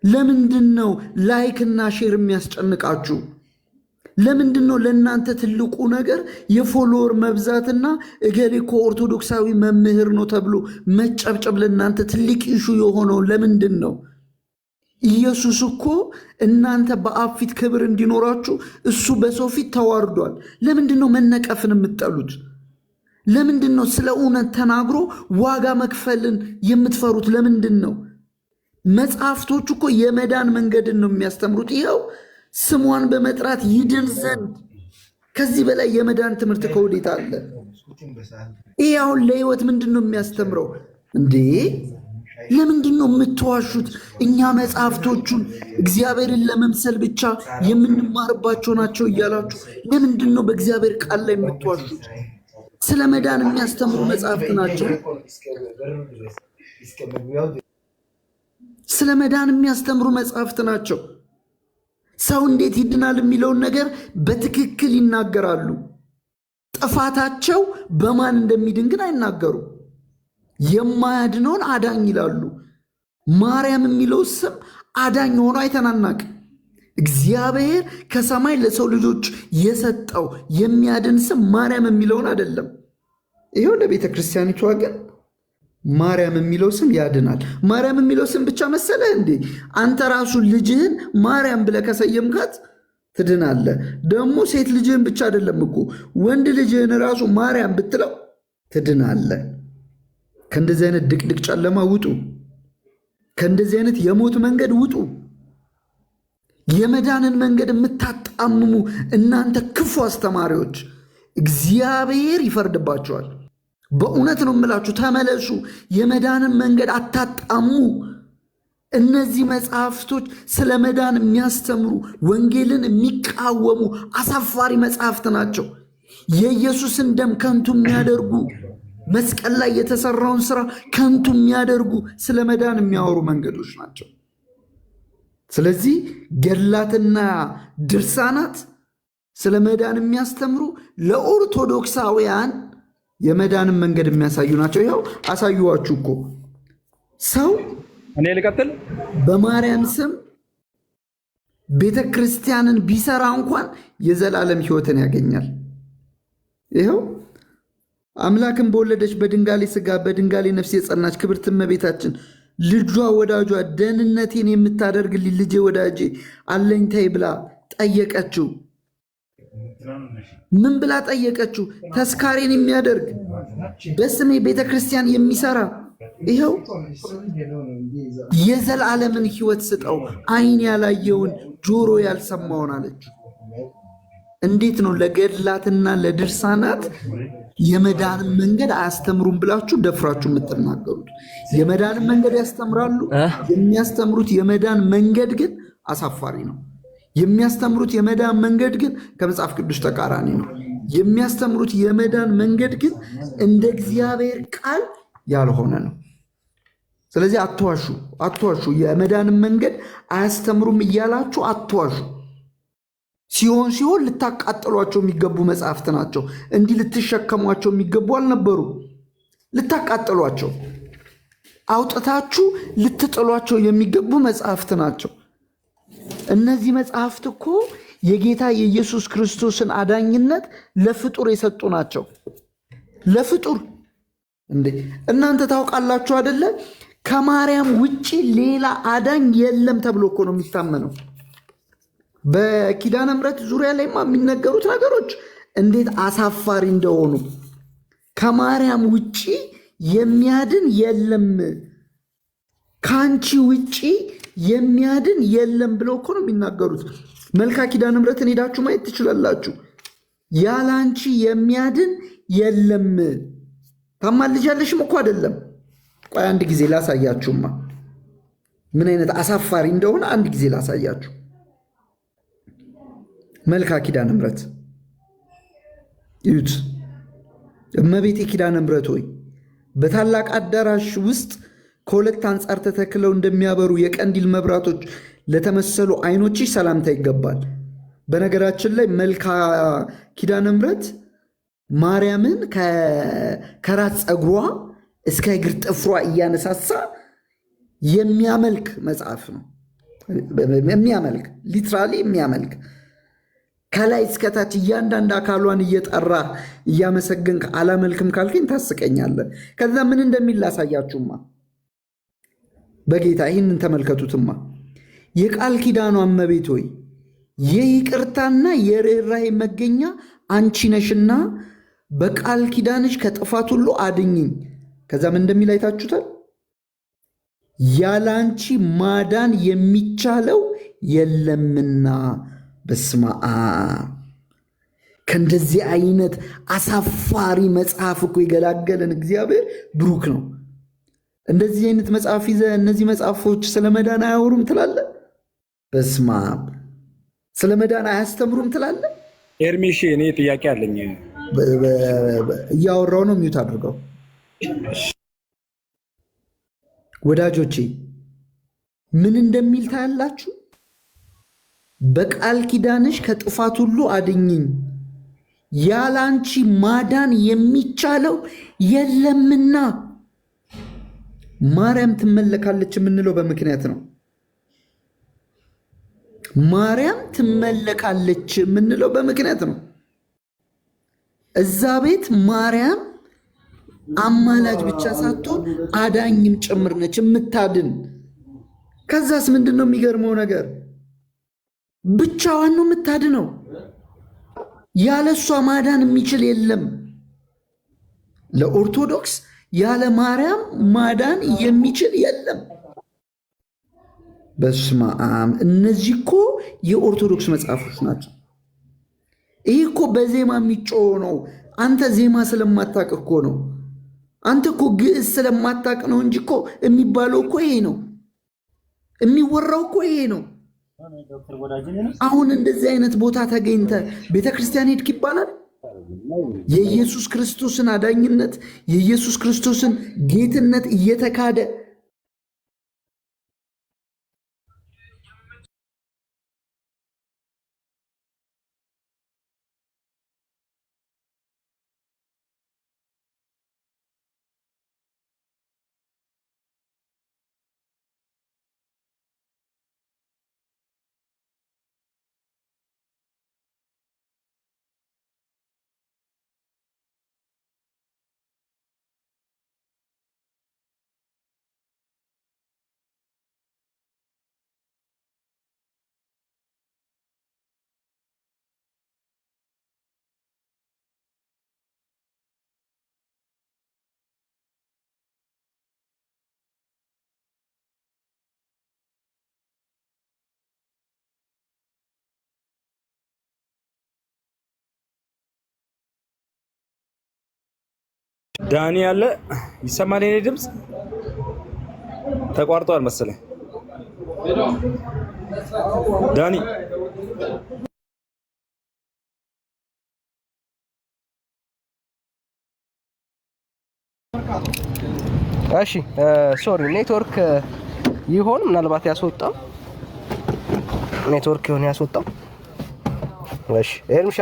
ለምንድን ነው ላይክና ሼር የሚያስጨንቃችሁ? ለምንድን ነው ለእናንተ ትልቁ ነገር የፎሎወር መብዛትና እገሌ እኮ ኦርቶዶክሳዊ መምህር ነው ተብሎ መጨብጨብ ለእናንተ ትልቅ ኢሹ የሆነው ለምንድን ነው? ኢየሱስ እኮ እናንተ በአብ ፊት ክብር እንዲኖራችሁ እሱ በሰው ፊት ተዋርዷል። ለምንድን ነው መነቀፍን የምትጠሉት? ለምንድን ነው ስለ እውነት ተናግሮ ዋጋ መክፈልን የምትፈሩት? ለምንድን ነው? መጽሐፍቶች እኮ የመዳን መንገድን ነው የሚያስተምሩት። ይኸው ስሟን በመጥራት ይድን ዘንድ። ከዚህ በላይ የመዳን ትምህርት ከወዴት አለ? ይህ አሁን ለህይወት ምንድን ነው የሚያስተምረው እንዴ? ለምንድን ነው የምትዋሹት? እኛ መጽሐፍቶቹን እግዚአብሔርን ለመምሰል ብቻ የምንማርባቸው ናቸው እያላችሁ ለምንድን ነው በእግዚአብሔር ቃል ላይ የምትዋሹት? ስለ መዳን የሚያስተምሩ መጽሐፍት ናቸው። ስለ መዳን የሚያስተምሩ መጽሐፍት ናቸው። ሰው እንዴት ይድናል የሚለውን ነገር በትክክል ይናገራሉ። ጥፋታቸው በማን እንደሚድን ግን አይናገሩም። የማያድነውን አዳኝ ይላሉ። ማርያም የሚለው ስም አዳኝ ሆኖ አይተናናቅም። እግዚአብሔር ከሰማይ ለሰው ልጆች የሰጠው የሚያድን ስም ማርያም የሚለውን አይደለም። ይኸው ለቤተ ክርስቲያኒቷ ግን ማርያም የሚለው ስም ያድናል። ማርያም የሚለው ስም ብቻ መሰለህ እንዴ? አንተ ራሱ ልጅህን ማርያም ብለህ ከሰየምካት ትድናለህ። ደግሞ ሴት ልጅህን ብቻ አይደለም እኮ ወንድ ልጅህን ራሱ ማርያም ብትለው ትድናለህ። ከእንደዚህ አይነት ድቅድቅ ጨለማ ውጡ። ከእንደዚህ አይነት የሞት መንገድ ውጡ። የመዳንን መንገድ የምታጣምሙ እናንተ ክፉ አስተማሪዎች እግዚአብሔር ይፈርድባቸዋል። በእውነት ነው የምላችሁ፣ ተመለሱ። የመዳንን መንገድ አታጣሙ። እነዚህ መጽሐፍቶች ስለ መዳን የሚያስተምሩ ወንጌልን የሚቃወሙ አሳፋሪ መጽሐፍት ናቸው። የኢየሱስን ደም ከንቱ የሚያደርጉ መስቀል ላይ የተሰራውን ስራ ከንቱ የሚያደርጉ ስለ መዳን የሚያወሩ መንገዶች ናቸው። ስለዚህ ገድላትና ድርሳናት ስለ መዳን የሚያስተምሩ ለኦርቶዶክሳውያን የመዳንን መንገድ የሚያሳዩ ናቸው። ይኸው አሳዩዋችሁ እኮ ሰው እኔ ልቀጥል። በማርያም ስም ቤተ ክርስቲያንን ቢሰራ እንኳን የዘላለም ሕይወትን ያገኛል። ይኸው አምላክን በወለደች በድንጋሌ ሥጋ በድንጋሌ ነፍስ የጸናች ክብርት እመቤታችን ልጇ ወዳጇ ደህንነቴን የምታደርግልኝ ልጄ ወዳጄ አለኝታዬ ብላ ጠየቀችው። ምን ብላ ጠየቀችው? ተስካሬን የሚያደርግ በስሜ ቤተ ክርስቲያን የሚሰራ ይኸው የዘላለምን ሕይወት ስጠው፣ ዓይን ያላየውን ጆሮ ያልሰማውን አለችው። እንዴት ነው ለገድላትና ለድርሳናት የመዳንን መንገድ አያስተምሩም ብላችሁ ደፍራችሁ የምትናገሩት? የመዳንን መንገድ ያስተምራሉ። የሚያስተምሩት የመዳን መንገድ ግን አሳፋሪ ነው። የሚያስተምሩት የመዳን መንገድ ግን ከመጽሐፍ ቅዱስ ተቃራኒ ነው። የሚያስተምሩት የመዳን መንገድ ግን እንደ እግዚአብሔር ቃል ያልሆነ ነው። ስለዚህ አትዋሹ። የመዳንን መንገድ አያስተምሩም እያላችሁ አትዋሹ። ሲሆን ልታቃጥሏቸው የሚገቡ መጽሐፍት ናቸው። እንዲህ ልትሸከሟቸው የሚገቡ አልነበሩ። ልታቃጥሏቸው፣ አውጥታችሁ ልትጥሏቸው የሚገቡ መጽሐፍት ናቸው። እነዚህ መጽሐፍት እኮ የጌታ የኢየሱስ ክርስቶስን አዳኝነት ለፍጡር የሰጡ ናቸው። ለፍጡር እንዴ! እናንተ ታውቃላችሁ አይደለ? ከማርያም ውጪ ሌላ አዳኝ የለም ተብሎ እኮ ነው የሚታመነው። በኪዳነ ምሕረት ዙሪያ ላይማ የሚነገሩት ነገሮች እንዴት አሳፋሪ እንደሆኑ። ከማርያም ውጪ የሚያድን የለም፣ ከአንቺ ውጪ የሚያድን የለም ብለው እኮ ነው የሚናገሩት። መልካ ኪዳነ ምሕረትን ሄዳችሁ ማየት ትችላላችሁ። ያለ አንቺ የሚያድን የለም። ታማልጃለሽም እኮ አይደለም። ቆይ አንድ ጊዜ ላሳያችሁማ ምን አይነት አሳፋሪ እንደሆነ አንድ ጊዜ ላሳያችሁ። መልካ ኪዳነ ምሕረት እዩት። እመቤቴ ኪዳነ ምሕረት ሆይ በታላቅ አዳራሽ ውስጥ ከሁለት አንጻር ተተክለው እንደሚያበሩ የቀንዲል መብራቶች ለተመሰሉ ዓይኖችሽ ሰላምታ ይገባል። በነገራችን ላይ መልካ ኪዳነ ምሕረት ማርያምን ከራስ ፀጉሯ እስከ እግር ጥፍሯ እያነሳሳ የሚያመልክ መጽሐፍ ነው። የሚያመልክ ሊትራሊ የሚያመልክ ከላይ እስከታች እያንዳንድ አካሏን እየጠራ እያመሰገንክ አላመልክም ካልከኝ ታስቀኛለህ። ከዛ ምን እንደሚል ላሳያችሁማ። በጌታ ይህንን ተመልከቱትማ። የቃል ኪዳኗ እመቤት ሆይ የይቅርታና የርኅራኄ መገኛ አንቺ ነሽና በቃል ኪዳንሽ ከጥፋት ሁሉ አድኝኝ። ከዛ ምን እንደሚል አይታችሁታል። ያለ አንቺ ማዳን የሚቻለው የለምና። በስመ አብ። ከእንደዚህ አይነት አሳፋሪ መጽሐፍ እኮ የገላገለን እግዚአብሔር ብሩክ ነው። እንደዚህ አይነት መጽሐፍ ይዘህ እነዚህ መጽሐፎች ስለ መዳን አያወሩም ትላለህ? በስመ አብ። ስለ መዳን አያስተምሩም ትላለህ? ኤርሚሽ፣ እኔ ጥያቄ አለኝ። እያወራው ነው፣ ሚዩት አድርገው። ወዳጆቼ ምን እንደሚል ታያላችሁ። በቃል ኪዳንሽ ከጥፋት ሁሉ አድኝኝ፣ ያላንቺ ማዳን የሚቻለው የለምና። ማርያም ትመለካለች የምንለው በምክንያት ነው። ማርያም ትመለካለች የምንለው በምክንያት ነው። እዛ ቤት ማርያም አማላጅ ብቻ ሳትሆን አዳኝም ጭምር ነች፣ የምታድን። ከዛስ ምንድን ነው የሚገርመው ነገር? ብቻዋን ነው የምታድነው። ያለ እሷ ማዳን የሚችል የለም። ለኦርቶዶክስ ያለ ማርያም ማዳን የሚችል የለም። በስመ አብ! እነዚህ እኮ የኦርቶዶክስ መጽሐፎች ናቸው። ይህ እኮ በዜማ የሚጮህ ነው። አንተ ዜማ ስለማታቅ እኮ ነው። አንተ እኮ ግዕዝ ስለማታቅ ነው እንጂ እኮ የሚባለው እኮ ይሄ ነው። የሚወራው እኮ ይሄ ነው። አሁን እንደዚህ አይነት ቦታ ተገኝተ ቤተክርስቲያን ሄድክ ይባላል? የኢየሱስ ክርስቶስን አዳኝነት የኢየሱስ ክርስቶስን ጌትነት እየተካደ ዳኒ ያለ ይሰማል? የኔ ድምፅ ተቋርጧል መሰለኝ። ዳኒ እሺ፣ ሶሪ ኔትወርክ ይሆን ምናልባት ያስወጣው ኔትወርክ ይሆን ያስወጣው። እሺ ኤርምሻ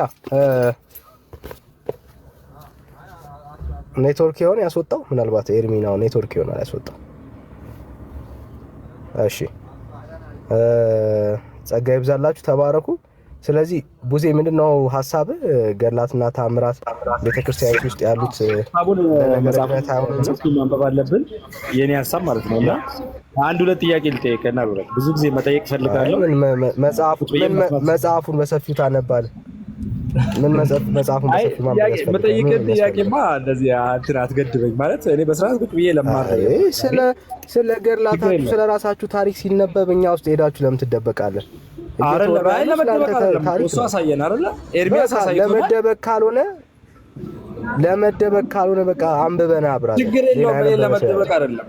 ኔትወርክ ይሆን ያስወጣው? ምናልባት ኤርሚናው ኔትወርክ ይሆናል ያስወጣው። እሺ ጸጋ ይብዛላችሁ፣ ተባረኩ። ስለዚህ ቡዜ ምንድነው ሐሳብ? ገድላትና ተአምራት ቤተክርስቲያን ውስጥ ያሉት አቡነ መጽሐፍት ማንበብ አለብን፣ የኔ ሐሳብ ማለት ነውና አንድ ሁለት ጥያቄ ልጠይቅና ብለህ ብዙ ጊዜ መጠየቅ ፈልጋለሁ። መጽሐፉን በሰፊው ታነባለህ? ምን መጽሐፉን በሰፊው ማንበብ ያስፈልጋል? መጠየቅ ጥያቄማ እንደዚህ እንትን አትገድበኝ ማለት እኔ በስርዓት ቁጭ ብዬ ለማር ስለ ገድላታችሁ ስለ ራሳችሁ ታሪክ ሲነበብ እኛ ውስጥ ሄዳችሁ ለምን ትደበቃለህ? አይደለም ለመደበቅ አይደለም እሱ አሳየን አይደለ? ኤርሚያስ አሳየን። ለመደበቅ ካልሆነ በቃ አንብበና ብራዘር፣ ችግር የለውም። ለመደበቅ አይደለም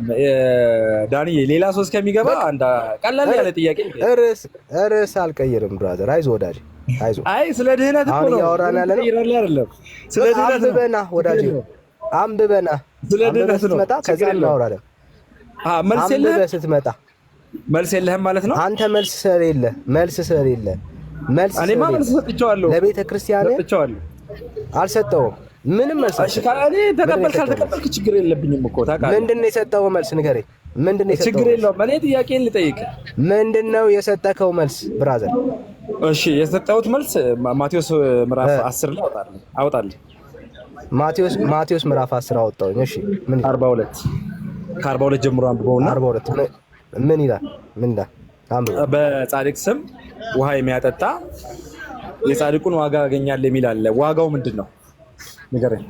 ዳኒ፣ ሌላ ሰው እስከሚገባ አንድ ቀላል ያለ ጥያቄ። ርዕስ አልቀይርም ብራዘር፣ አይዞህ ወዳጅ አይዞህ። አይ ስለ ድህነት እኮ ነው ያወራን ያለ አይደለም። ስለ ድህነት አንብበና ወዳጅ አንብበና ስለ ድህነት ነው። ከዛ እናወራለን። መልስ የለህም ስትመጣ መልስ የለህም ማለት ነው። አንተ መልስ ስለሌለ እኔማ መልስ ሰጥቼዋለሁ። ለቤተ ክርስቲያን ሰጥቼዋለሁ። አልሰጠውም ምንም መልስ። እሺ ካለ ተቀበል ካልተቀበልክ ችግር የለብኝም እኮ ታውቃለህ። ምንድነው የሰጠው መልስ ንገረኝ። ምንድነው የሰጠው? ችግር የለውም። እኔ ጥያቄን ልጠይቅ። ምንድነው የሰጠከው መልስ ብራዘር? እሺ የሰጠሁት መልስ ማቴዎስ ምዕራፍ 10 ላይ አውጣልኝ። ማቴዎስ ምዕራፍ 10 አወጣሁኝ። እሺ ምን 42 ከ42 ጀምሮ አንብበውና 42 ምን ይላል? በጻድቅ ስም ውሃ የሚያጠጣ የጻድቁን ዋጋ ያገኛል የሚል አለ። ዋጋው ምንድን ነው ንገረኝ።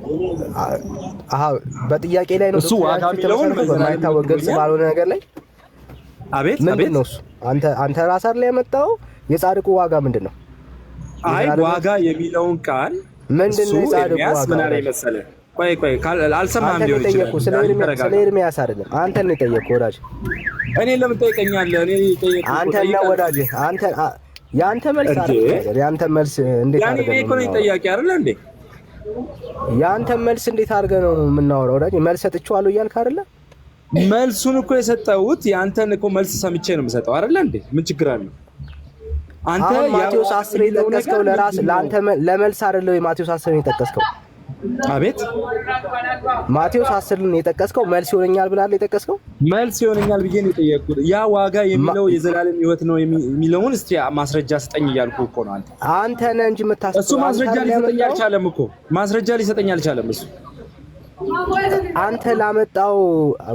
በጥያቄ ላይ ነው እሱ ዋጋ የሚለውን በማይታወቅ ግልጽ ባልሆነ ነገር ላይ አቤት ምንድን ነው እሱ? አንተ ራስህ ላይ ያመጣው የጻድቁ ዋጋ ምንድን ነው? አይ ዋጋ የሚለውን ቃል ምንድን ነው የጻድቁ ዋጋ? ምን አለ መሰለህ? ቆይ አልሰማህም ሊሆን ይችላል። ስለ ኤርሚያስ አይደለም አንተን ነው የጠየቅኩህ ወዳጅ። እኔ ለምን ጠይቀኛለህ? እኔ ጠየቅኩህ አንተን ነው ወዳጅ። ያንተ መልስ አይደል? ያንተ መልስ እንዴት አድርገህ ነው? እኔ እኮ ነኝ ጠያቂ አይደል እንዴ? ያንተ መልስ እንዴት አድርገህ ነው የምናወራው ወዳጅ? መልስ ሰጥቼዋለሁ እያልክ አይደለ? መልሱን እኮ የሰጠሁት ያንተን እኮ መልስ ሰምቼ ነው የምሰጠው አይደል እንዴ? ምን ችግር አለው? አንተ ማቴዎስ 10 የጠቀስከው ለራስ ለአንተ ለመልስ አይደለም። የማቴዎስ 10 የጠቀስከው አቤት ማቴዎስ 10 የጠቀስከው መልስ ይሆነኛል ብላል የጠቀስከው መልስ ይሆነኛል ብዬ ነው የጠየቅኩት። ያ ዋጋ የሚለው የዘላለም ሕይወት ነው የሚለውን እስቲ ማስረጃ ስጠኝ እያልኩ እኮ ነው። አንተ ነህ እንጂ የምታስበው እሱ ማስረጃ ሊሰጠኝ አልቻለም እኮ ማስረጃ ሊሰጠኝ አልቻለም እሱ። አንተ ላመጣው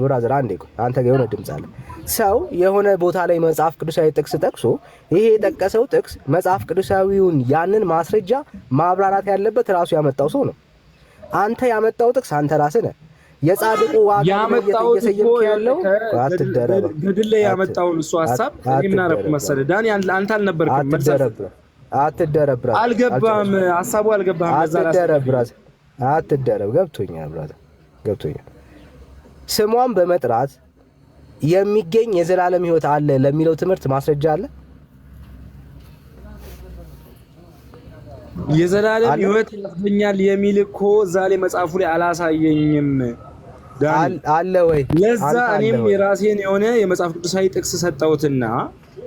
ብራዘር አንዴ አንተ ጋር የሆነ ድምጽ አለ። ሰው የሆነ ቦታ ላይ መጽሐፍ ቅዱሳዊ ጥቅስ ጠቅሶ ይሄ የጠቀሰው ጥቅስ መጽሐፍ ቅዱሳዊውን ያንን ማስረጃ ማብራራት ያለበት ራሱ ያመጣው ሰው ነው። አንተ ያመጣው ጥቅስ አንተ ራስህ ነህ። የጻድቁ ዋጋ እየሰየምክ ያለው አትደረብ። ገድል ላይ ያመጣውን እሱ ሐሳብ እኔ ምን አደረኩ መሰለህ ዳኒ? አንተ አልነበርክም። አትደረብ። አልገባህም፣ ሐሳቡ አልገባህም። አትደረብ። ገብቶኛል ብራዘር፣ ገብቶኛል። ስሟን በመጥራት የሚገኝ የዘላለም ሕይወት አለ ለሚለው ትምህርት ማስረጃ አለ? የዘላለም ሕይወት ያስገኛል የሚል እኮ እዛ ላይ መጽሐፉ ላይ አላሳየኝም ዳኒ። አለ ወይ? ለዛ እኔም የራሴን የሆነ የመጽሐፍ ቅዱሳዊ ጥቅስ ሰጠሁትና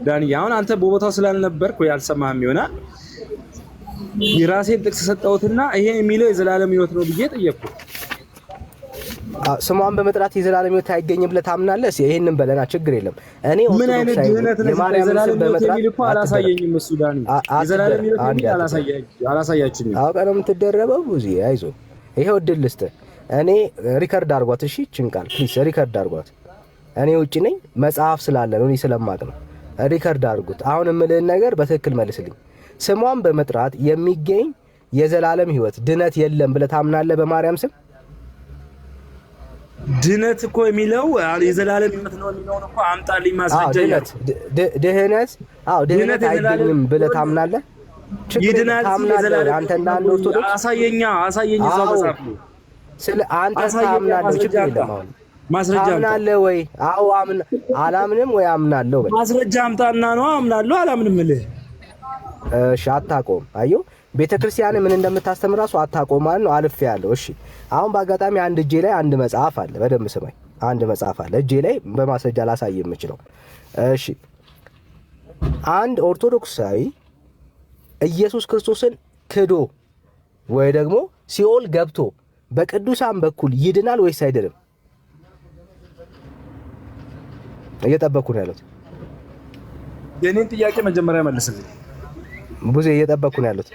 ዳኒ፣ አሁን አንተ በቦታው ስላልነበርክ ወይ አልሰማህም ይሆናል። የራሴን ጥቅስ ሰጠሁትና ይሄ የሚለው የዘላለም ሕይወት ነው ብዬ ጠየቅኩ። ስሟን በመጥራት የዘላለም ሕይወት አይገኝም ብለህ ታምናለህ? ይሄንን በለና ችግር የለም። እኔ ምን አይነት ድህነት ነው? የዘላለም ሕይወት የሚል እኮ አላሳየኝም እሱ ዳኒ። የዘላለም ሕይወት የሚል አላሳያችሁኝም። አውቀህ ነው የምትደረበው። ብዙ አይዞህ፣ ይሄው እድል ልስጥህ። እኔ ሪከርድ አድርጓት። እሺ እቺን ቃል ፕሊስ ሪከርድ አድርጓት። እኔ ውጪ ነኝ፣ መጽሐፍ ስላለ ነው፣ እኔ ስለማቅ ነው። ሪከርድ አድርጉት። አሁን የምልህን ነገር በትክክል መልስልኝ። ስሟን በመጥራት የሚገኝ የዘላለም ሕይወት ድነት የለም ብለህ ታምናለህ? በማርያም ስም ድነት እኮ የሚለው የዘላለም ሕይወት ነው የሚለው እኮ አምጣልኝ ማስረጃ። ድህነት ድህነት አይገኝም ብለህ ታምናለህ? ይድናል ታምናለህ? አንተ እንዳንተ ኦርቶዶክስ አሳየኛ እዛው መጽሐፍ ነው። ስለ አንተ ታምናለህ? ችግር የለም። አሁን ማስረጃ ታምናለህ ወይ? አዎ አላምንም ወይ አምናለሁ በል። ማስረጃ አምጣና ነው አምናለሁ አላምንም እልህ። እሺ አታቆም። አየሁ ቤተክርስቲያን ምን እንደምታስተምር ራሱ አታቆም ማለት ነው። አልፌ ያለው እሺ። አሁን በአጋጣሚ አንድ እጄ ላይ አንድ መጽሐፍ አለ። በደንብ ስማኝ። አንድ መጽሐፍ አለ እጄ ላይ በማስረጃ ላሳይ የምችለው። እሺ አንድ ኦርቶዶክሳዊ ኢየሱስ ክርስቶስን ክዶ ወይ ደግሞ ሲኦል ገብቶ በቅዱሳን በኩል ይድናል ወይስ አይድንም? እየጠበቅኩ ነው ያሉት። የኔን ጥያቄ መጀመሪያ መልስልኝ። ብዙ እየጠበቅኩ ነው ያሉት።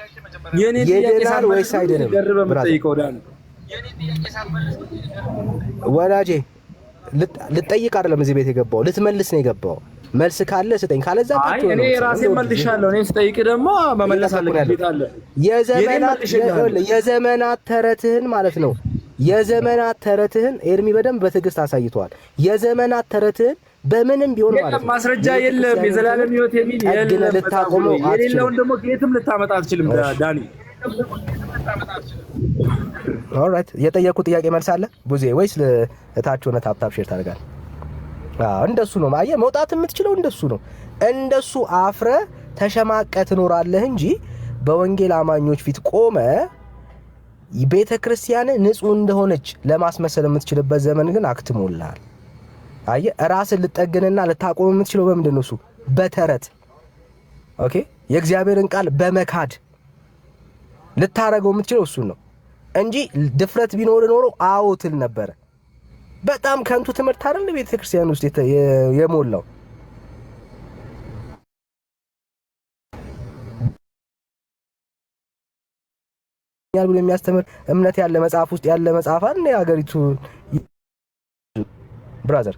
ይድናል ወይስ አይድንም? ወዳጄ ልጠይቅ አይደለም እዚህ ቤት የገባው ልትመልስ ነው የገባው። መልስ ካለ ስጠኝ፣ ካለዛ ታጥቶ ነው። እኔ ራሴ መልሻለሁ። እኔ ስጠይቅ ደግሞ መመለስ አለብኝ። የዘመናት ተረትህን ማለት ነው። የዘመናት ተረትህን ኤርሚ በደንብ በትዕግስት አሳይቷል። የዘመናት ተረትህን በምንም ቢሆን ማለት ነው ማስረጃ የለም። የዘላለም ሕይወት የሚል የለም። ልታቆመው የሌለውን ደግሞ ከየትም ልታመጣ አትችልም ዳኒ። ኦልራይት የጠየቁት ጥያቄ መልስ አለ ቡዜ ወይስ ለታች ሆነ ታፕታፕ ሼር ታደርጋለህ? እንደሱ ነው ማየ መውጣት የምትችለው እንደሱ ነው። እንደሱ አፍረ ተሸማቀ ትኖራለህ እንጂ በወንጌል አማኞች ፊት ቆመ ቤተክርስቲያን ንጹህ እንደሆነች ለማስመሰል የምትችልበት ዘመን ግን አክትሞልሃል። አየ ራስን ልጠግንና ልታቆም የምትችለው በምንድን ነው? እሱ በተረት ኦኬ፣ የእግዚአብሔርን ቃል በመካድ ልታረገው የምትችለው እሱ ነው እንጂ ድፍረት ቢኖር ኖሮ አዎ ትል ነበር። በጣም ከንቱ ትምህርት አይደል ቤተክርስቲያን ውስጥ የሞላው። ያል ብሎ የሚያስተምር እምነት ያለ መጽሐፍ ውስጥ ያለ መጽሐፍ አይደል የሀገሪቱ ብራዘር።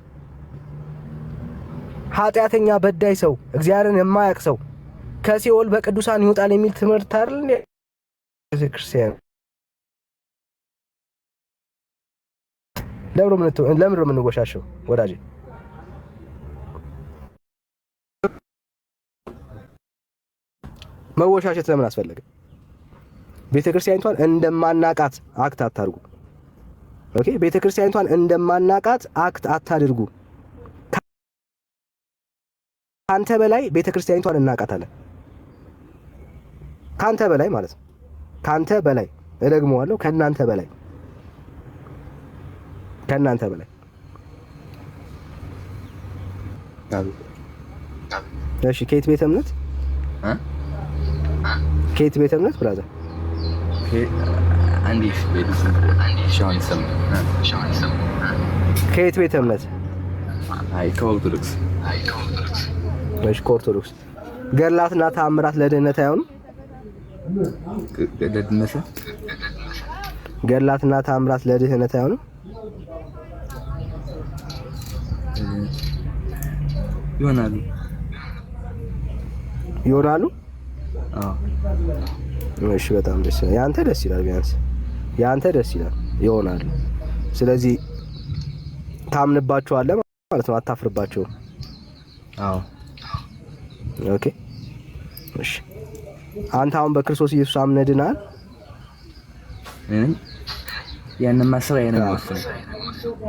ኃጢአተኛ በዳይ ሰው እግዚአብሔርን የማያውቅ ሰው ከሲኦል በቅዱሳን ይወጣል የሚል ትምህርት አይደል ቤተክርስቲያን። ለምን ነው የምንወሻሸው ወዳጄ? መወሻሸት ለምን አስፈለገ? ቤተክርስቲያኒቷን እንደማናቃት አክት አታድርጉ። ኦኬ፣ ቤተክርስቲያኒቷን እንደማናቃት አክት አታድርጉ። ካንተ በላይ ቤተክርስቲያኒቷን እናቃታለን። ካንተ በላይ ማለት ነው። ካንተ በላይ እደግመዋለሁ፣ ከናንተ በላይ ከናንተ በላይ። እሺ ከየት ቤተ እምነት ከየት ቤተ እምነት ብራዘር? ከየት ቤተ እምነት? ከኦርቶዶክስ። እሺ ከኦርቶዶክስ። ገድላትና ተአምራት ለድህነት አይሆኑም? ገድላትና ተአምራት ለድህነት አይሆኑም? ይሆናሉ። እሺ በጣም ደስ ይላል። ያንተ ደስ ይላል፣ ቢያንስ ያንተ ደስ ይላል፣ ይሆናሉ። ስለዚህ ታምንባቸዋለህ ማለት ነው፣ አታፍርባቸውም? ኦኬ እሺ። አንተ አሁን በክርስቶስ ኢየሱስ አምነህ ድነሃል? ያንን ማሰብ አይነም ወሰነ።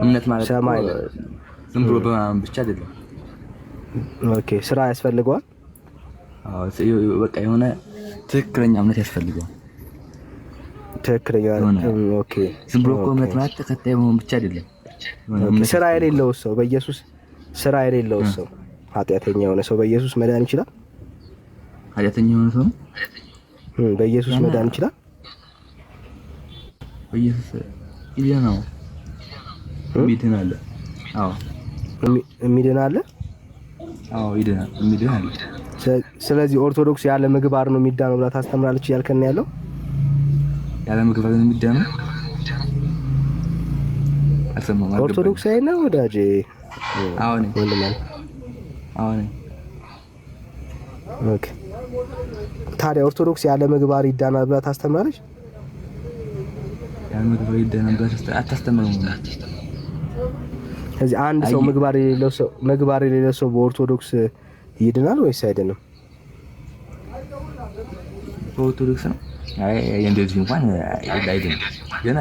እምነት ማለት ዝም ብሎ በማመን ብቻ አይደለም። ኦኬ ስራ ያስፈልገዋል? በቃ የሆነ ትክክለኛ እምነት ያስፈልገዋል። ትክክለኛ ኦኬ። ዝም ብሎ እምነት ማለት ተከታይ መሆን ብቻ አይደለም። ስራ የሌለው ሰው በኢየሱስ ስራ የሌለው ሰው ኃጢአተኛ የሆነ ሰው በኢየሱስ መዳን ይችላል? ኃጢአተኛ የሆነ ሰው በኢየሱስ መዳን ይችላል? በኢየሱስ ይድናል። ይድናል። የሚድናል? ይድናል። ስለዚህ ኦርቶዶክስ ያለ ምግባር ነው የሚዳነው ብላ ታስተምራለች እያልከን ያለው? ያለ ምግባር ነው የሚዳነው? ኦርቶዶክስ አይና ወዳጄ? አሁን ኦኬ። ታዲያ ኦርቶዶክስ ያለ ምግባር ይዳናል ብላ ታስተምራለች? ያለ ምግባር ይዳናል ብላ አታስተምርም። ስለዚህ አንድ ሰው ምግባር የሌለው ሰው በኦርቶዶክስ ይድናል ወይስ አይድንም? በኦርቶዶክስ ነው እንደዚህ እንኳን አይድንም፣ ግን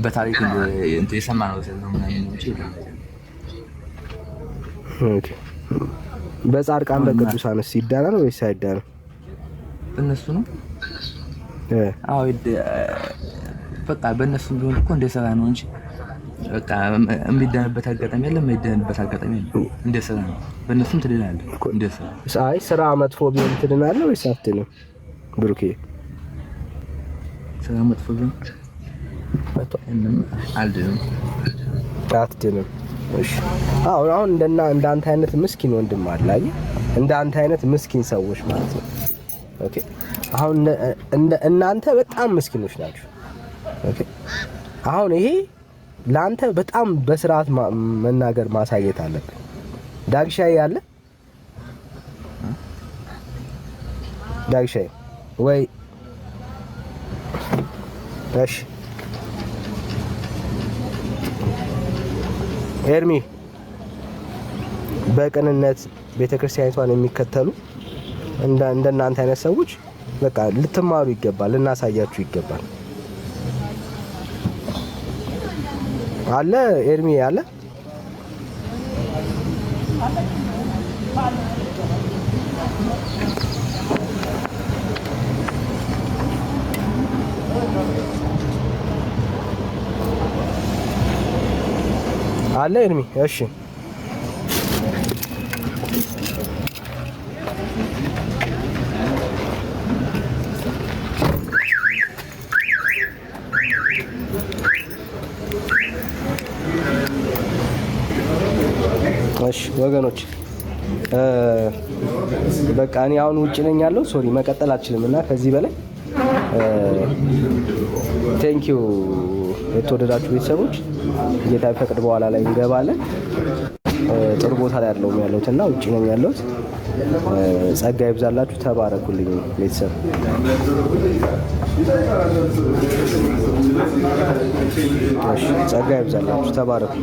በታሪክ የሰማነው ነው ምናምን እንጂ። ኦኬ። በጻድቃን በቅዱሳንስ ይዳናል ወይስ አይዳንም? በእነሱ ነው በቃ በእነሱ ቢሆን እኮ እንደሰራ ነው እንጂ በቃ የሚዳንበት አጋጣሚ የለም፣ የማይዳንበት አጋጣሚ የለም። እንደሰራ ነው። በእነሱም ትድናለህ እንደሰራ። አይ ስራ መጥፎ ቢሆን ትድናለህ ወይስ አትድንም? ብሩኬ ስራ መጥፎ ቢሆን አልድንም። አትድንም። እሺ አሁን እንዳንተ አይነት ምስኪን ወንድም አለ አይደል? እንዳንተ አይነት ምስኪን ሰዎች ማለት ነው። ኦኬ አሁን እናንተ በጣም ምስኪኖች ናችሁ። ኦኬ አሁን ይሄ ላንተ በጣም በስርዓት መናገር ማሳየት አለብህ። ዳግሻይ ያለ ዳግሻይ ወይ እሺ ኤርሚ በቅንነት ቤተክርስቲያኒቷን የሚከተሉ እንደናንተ አይነት ሰዎች በቃ ልትማሩ ይገባል፣ ልናሳያችሁ ይገባል። አለ ኤርሚ አለ አለ ኤርሚ። እሺ እሺ ወገኖች በቃ እኔ አሁን ውጭ ነኝ ያለው ሶሪ መቀጠል አልችልም እና ከዚህ በላይ ቴንኪዩ የተወደዳችሁ ቤተሰቦች። ጌታ ቢፈቅድ በኋላ ላይ እንገባለን። ጥሩ ቦታ ላይ ያለሁት እና ውጭ ነኝ ያለሁት። ጸጋ ይብዛላችሁ። ተባረኩልኝ ቤተሰብ። ጸጋ ይብዛላችሁ። ተባረኩ።